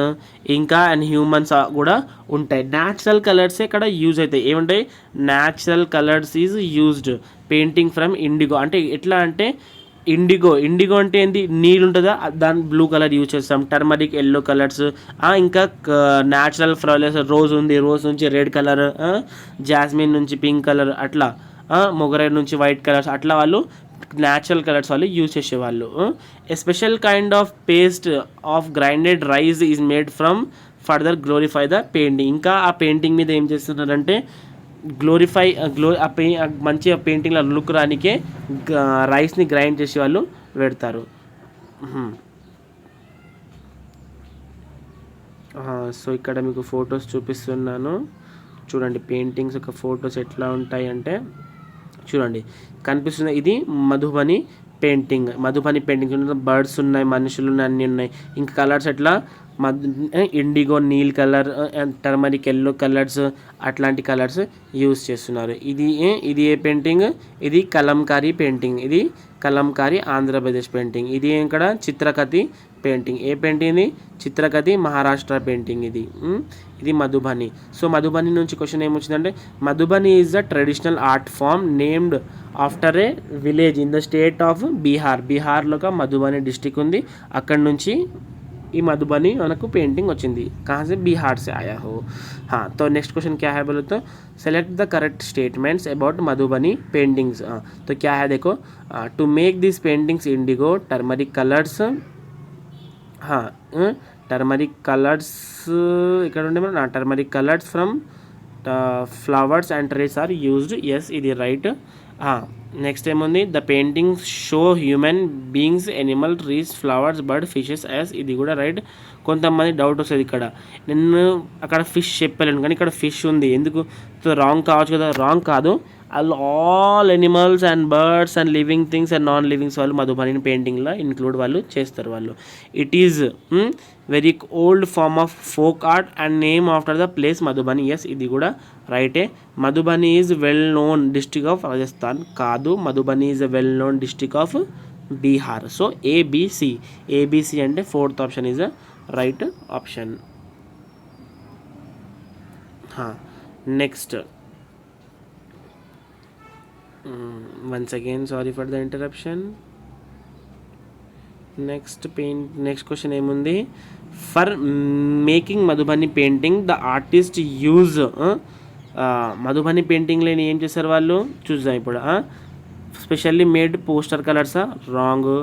A: ఇంకా అండ్ హ్యూమన్స్ కూడా ఉంటాయి. న్యాచురల్ కలర్స్ ఇక్కడ యూజ్ అవుతాయి. ఏముంటాయి, natural colours is used. Painting from IndiGo. అంటే ఎట్లా అంటే ఇండిగో అంటే ఏంటి, నీళ్ళు ఉంటుందా, దాని బ్లూ కలర్ యూజ్ చేస్తాం. టర్మరిక్, ఎల్లో కలర్స్, ఇంకా న్యాచురల్ ఫ్లవర్స్, రోజ్ ఉంది, రోజ్ నుంచి రెడ్ కలర్, జాస్మిన్ నుంచి పింక్ కలర్, అట్లా మొగరైడ్ నుంచి వైట్ కలర్స్, అట్లా వాళ్ళు న్యాచురల్ కలర్స్ వాళ్ళు యూజ్ చేసేవాళ్ళు. A special kind of paste of grinded rice is made from further glorify the painting. ఇంకా ఆ పెయింటింగ్ మీద ఏం చేస్తున్నారంటే మంచి పెయింటింగ్లో లుక్ రానికే రైస్ని గ్రైండ్ చేసి వాళ్ళు పెడతారు. సో ఇక్కడ మీకు ఫొటోస్ చూపిస్తున్నాను చూడండి. పెయింటింగ్స్ యొక్క ఫొటోస్ ఎట్లా ఉంటాయి అంటే చూడండి, కనిపిస్తుంది. ఇది Madhubani painting, Madhubani paintings birds ఉన్నాయి, మనుషులు ఉన్నాయి, అన్నీ ఉన్నాయి. ఇంకా కలర్స్ ఎట్లా ఇండిగో, నీల్ కలర్, టర్మరిక్, ఎల్లో కలర్స్, అట్లాంటి కలర్స్ యూస్ చేస్తున్నారు. ఇది ఏ పెయింటింగ్? ఇది కలంకారీ పెయింటింగ్. ఇది కలంకారీ ఆంధ్రప్రదేశ్ పెయింటింగ్. ఇది ఇక్కడ చిత్రకథి పెయింటింగ్. ఏ పెయింటింగ్ ఇది? చిత్రకథి మహారాష్ట్ర పెయింటింగ్. ఇది మధుబని. సో మధుబని నుంచి క్వశ్చన్ ఏమొచ్చిందంటే, Madhubani is the traditional art form named after a village in the state of Bihar. బీహార్లో ఒక మధుబని డిస్టిక్ ఉంది, అక్కడ నుంచి ఈ मधुबनी మనకు पेंटिंग వచ్చింది. कहाँ से? बिहार से आया हो. हाँ, तो नेक्स्ट क्वेश्चन क्या है बोलो तो, select the correct statements about Madhubani paintings. तो क्या है देखो, to make this paintings indigo turmeric colours. हाँ, टर्मरिक कलर्स ఇక్కడ ఉండే మన turmeric colours from flowers and trees are used. Yes, ఇది రైట్. నెక్స్ట్ ఏముంది? The paintings show human beings, animal, trees, flowers, bird, fishes as. ఇది కూడా right. కొంతమంది doubt వస్తుంది ఇక్కడ, నేను అక్కడ ఫిష్ చెప్పలేను కానీ ఇక్కడ ఫిష్ ఉంది, ఎందుకు? సో రాంగ్ కావచ్చు కదా. రాంగ్ కాదు, all animals and birds and living things and non livings వాళ్ళు మధుబని పెయింటింగ్లో ఇంక్లూడ్ వాళ్ళు చేస్తారు వాళ్ళు. It is very old form of folk art and name after the place Madhubani. Yes, ఇది కూడా రైటే. Madhubani is well known district of Rajasthan. కాదు, Madhubani is well known district of Bihar. So ABC. ABC అంటే fourth option is right option. Next, once again sorry for the interruption. next question ఏముంది? For making Madhubani painting the artist use. Madhubani పెయింటింగ్లో ఏం చేస్తారు వాళ్ళు చూద్దాం ఇప్పుడు. Specially made poster కలర్సా? Wrong.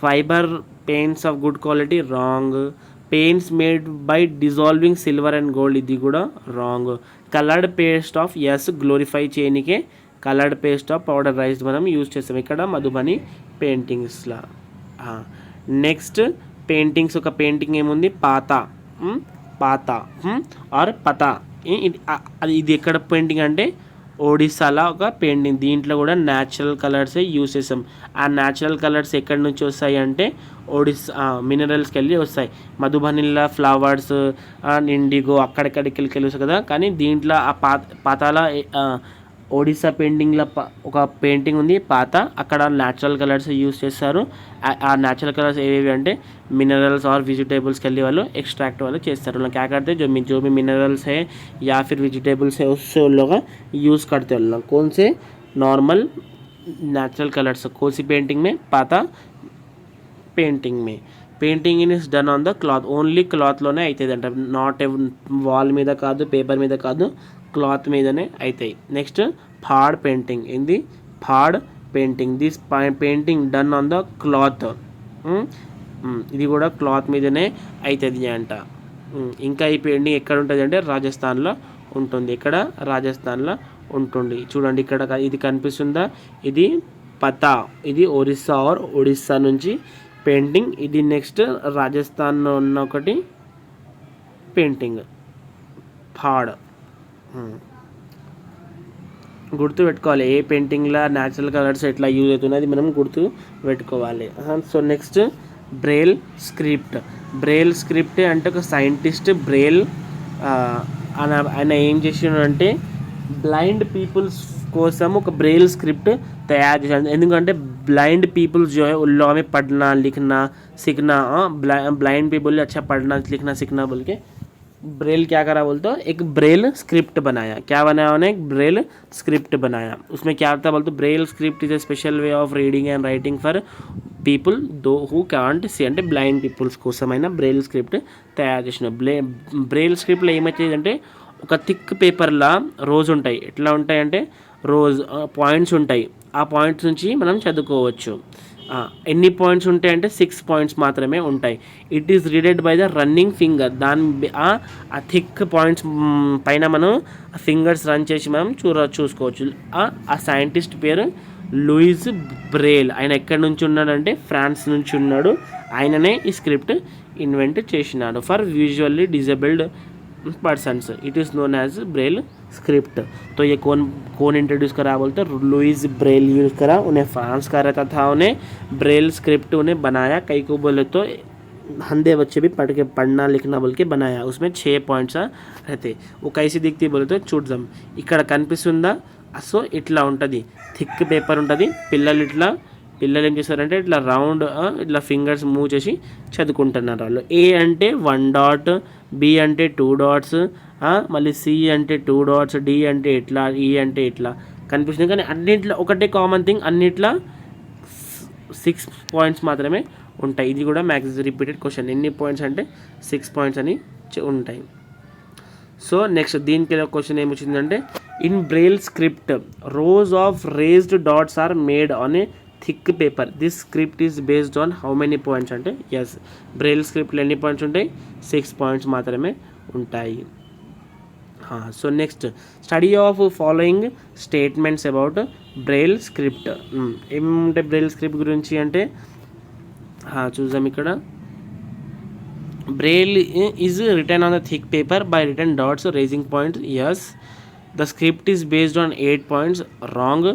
A: Fibre paints of good quality? Wrong. Paints made by dissolving silver and gold? ఇది కూడా wrong. Coloured paste of? Yes, glorify చేయనికే coloured paste of powder rice మనం యూజ్ చేస్తాం ఇక్కడ మధుబని పెయింటింగ్స్లో. నెక్స్ట్ పెయింటింగ్స్, ఒక painting ఏముంది? పాత ఆర్ పత. ఇది ఎక్కడ పెయింటింగ్ అంటే ఒడిస్సాలో ఒక పెయింటింగ్. దీంట్లో కూడా న్యాచురల్ కలర్సే యూజ్ చేస్తాం. ఆ న్యాచురల్ కలర్స్ ఎక్కడి నుంచి వస్తాయి అంటే ఒడిస్సా మినరల్స్కి వెళ్ళి వస్తాయి. మధుబనిలో ఫ్లవర్స్ అండ్ ఇండిగో అక్కడికి వెళ్ళి వస్తాయి కదా. కానీ దీంట్లో ఆ పాతాల ఒడిస్సా పెయింటింగ్లో ఒక పెయింటింగ్ ఉంది పాత, అక్కడ న్యాచురల్ కలర్స్ యూజ్ చేస్తారు. ఆ న్యాచురల్ కలర్స్ ఏవేవి అంటే मिनरल्स और वेजिटेबल्स के लिए वालों एक्सट्रैक्ट वाले चेस्ट लोग क्या करते हैं, जो भी मिनरल्स है या फिर वेजिटेबल्स है उससे उन लोग यूज़ करते हैं लोग कौन से नॉर्मल नेचुरल कलर्स कौन सी पेंटिंग में पाता पेंटिंग में painting in is done on the cloth only cloth लोने అవుతదంట నాట్ వాల్ మీద కాదు పేపర్ మీద కాదు క్లాత్ మీదనే అవుతాయి. నెక్స్ట్ ఫాడ్ పెయింటింగ్ ఏంది Phad painting this painting done on the cloth ఇది కూడా క్లాత్ మీదనే అవుతుంది అంట. ఇంకా ఈ పెయింటింగ్ ఎక్కడ ఉంటుంది అంటే రాజస్థాన్లో ఉంటుంది. ఇక్కడ రాజస్థాన్లో ఉంటుంది. చూడండి ఇక్కడ ఇది కనిపిస్తుందా, ఇది పతా, ఇది ఒరిస్సా ఆర్ ఒడిస్సా నుంచి పెయింటింగ్. ఇది నెక్స్ట్ రాజస్థాన్లో ఉన్న ఒకటి పెయింటింగ్ ఫాడ్. గుర్తు పెట్టుకోవాలి ఏ పెయింటింగ్లో న్యాచురల్ కలర్స్ ఎట్లా యూజ్ అవుతున్నది మనం గుర్తు పెట్టుకోవాలి. So next Braille script. Braille script అంటే ఒక సైంటిస్ట్ బ్రెయిల్ ఆయన ఏం చేసిండంటే బ్లైండ్ పీపుల్స్ కోసం ఒక బ్రెయిల్ స్క్రిప్ట్ तैयार చేశారు. ఎందుకంటే ब्लाइंड पीपल्स जो है उन लोगों में पढ़ना लिखना सीखना ब्लाइंड पीपल अच्छा पढ़ना लिखना सीखना बोल के ब्रेल क्या करा बोलते हो एक ब्रेल स्क्रिप्ट बनाया. क्या बनाया उन्हें? एक ब्रेल स्क्रिप्ट बनाया. उसमें क्या था बोलते Braille script is a special way of reading and writing for people दो हू कांट सी అంటే బ్లైండ్ పీపుల్స్ కోసమైన బ్రెయిల్ స్క్రిప్ట్ తయారు చేసిన. బ్రెయిల్ స్క్రిప్ట్లో ఏమవుతుందంటే ఒక థిక్ పేపర్లా రోజ్ ఉంటాయి. ఎట్లా ఉంటాయి అంటే రోజ్ పాయింట్స్ ఉంటాయి. ఆ పాయింట్స్ నుంచి మనం చదువుకోవచ్చు. ఎన్ని పాయింట్స్ ఉంటాయి అంటే 6 పాయింట్స్ మాత్రమే ఉంటాయి. It is readed by the running finger. ఆ థిక్ పాయింట్స్ పైన మనం ఫింగర్స్ రన్ చేసి మనం చూసుకోవచ్చు. ఆ సైంటిస్ట్ పేరు లూయిస్ బ్రెయిల్. ఆయన ఎక్కడి నుంచి ఉన్నాడంటే ఫ్రాన్స్ నుంచి ఉన్నాడు. ఆయననే ఈ స్క్రిప్ట్ ఇన్వెంట్ చేసినాడు for visually disabled persons. It is known as Braille script. तो ये कौन कौन इंट्रोड्यूस करा बोलते हैं, लुइस ब्रेल यूज़ करा, उन्हें फ्रांस का रहता था, उन्हें ब्रेल स्क्रिप्ट उन्हें बनाया, कई को बोले तो अंधे बच्चे भी पढ़ना लिखना बोल के बनाया। उसमें 6 పాయింట్స్ रहते। वो कैसी दिखती बोले तो చూద్దాం, ఇక్కడ కనిపిస్తుందా, సో ఇట్లా ఉంటుంది, థిక్ పేపర్ ఉంటుంది, పిల్లలు ఏం చేస్తారంటే ఇట్లా రౌండ్ ఇట్లా ఫింగర్స్ మూవ్ చేసి చదువుకుంటున్నారు వాళ్ళు. ఏ అంటే 1 డాట్, బి అంటే 2 డాట్స్, మళ్ళీ సి అంటే 2 డాట్స్, డి అంటే ఇట్లా, ఈ అంటే ఇట్లా కనిపిస్తుంది. కానీ అన్నింటిలో ఒకటే కామన్ థింగ్, అన్నిట్లో 6 పాయింట్స్ మాత్రమే ఉంటాయి. ఇది కూడా మ్యాక్స్ రిపీటెడ్ క్వశ్చన్. ఎన్ని పాయింట్స్ అంటే 6 పాయింట్స్ అని ఉంటాయి. సో నెక్స్ట్ దీనికి క్వశ్చన్ ఏమొచ్చిందంటే, in Braille script rows of raised dots are made on a thick paper, this script is based on how many points అంటే, ఎస్ బ్రెయిల్ స్క్రిప్ట్లో ఎన్ని points ఉంటాయి, 6 పాయింట్స్ మాత్రమే ఉంటాయి. So next study of following statements about Braille script. ఏముంటాయి Braille script గురించి అంటే చూద్దాం. ఇక్కడ Braille is return on the thick paper by written dots raising points, yes. The script is based on 8 points, wrong.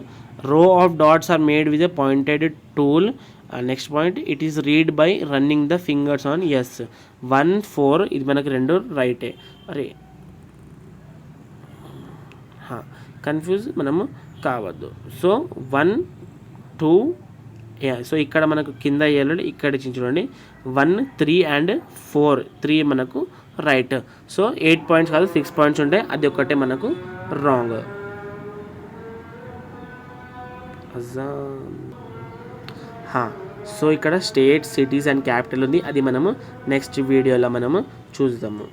A: Row of dots are made with a pointed tool, next point. It is read by running the fingers on, yes. 1, 4 ఇది మనకి 2 రైటే. అరే confuse మనము కావద్దు. So 1, 2, so ఇక్కడ మనకు కింద వేయాలి, ఇక్కడ చూడండి 1, 3 అండ్ 4, 3 మనకు రైట్. సో 8 పాయింట్స్ కాదు 6 పాయింట్స్ ఉంటాయి, అది ఒకటే మనకు రాంగ్. సో ఇక్కడ స్టేట్, సిటీస్ అండ్ క్యాపిటల్ ఉంది, అది మనము నెక్స్ట్ వీడియోలో మనము చూద్దాము.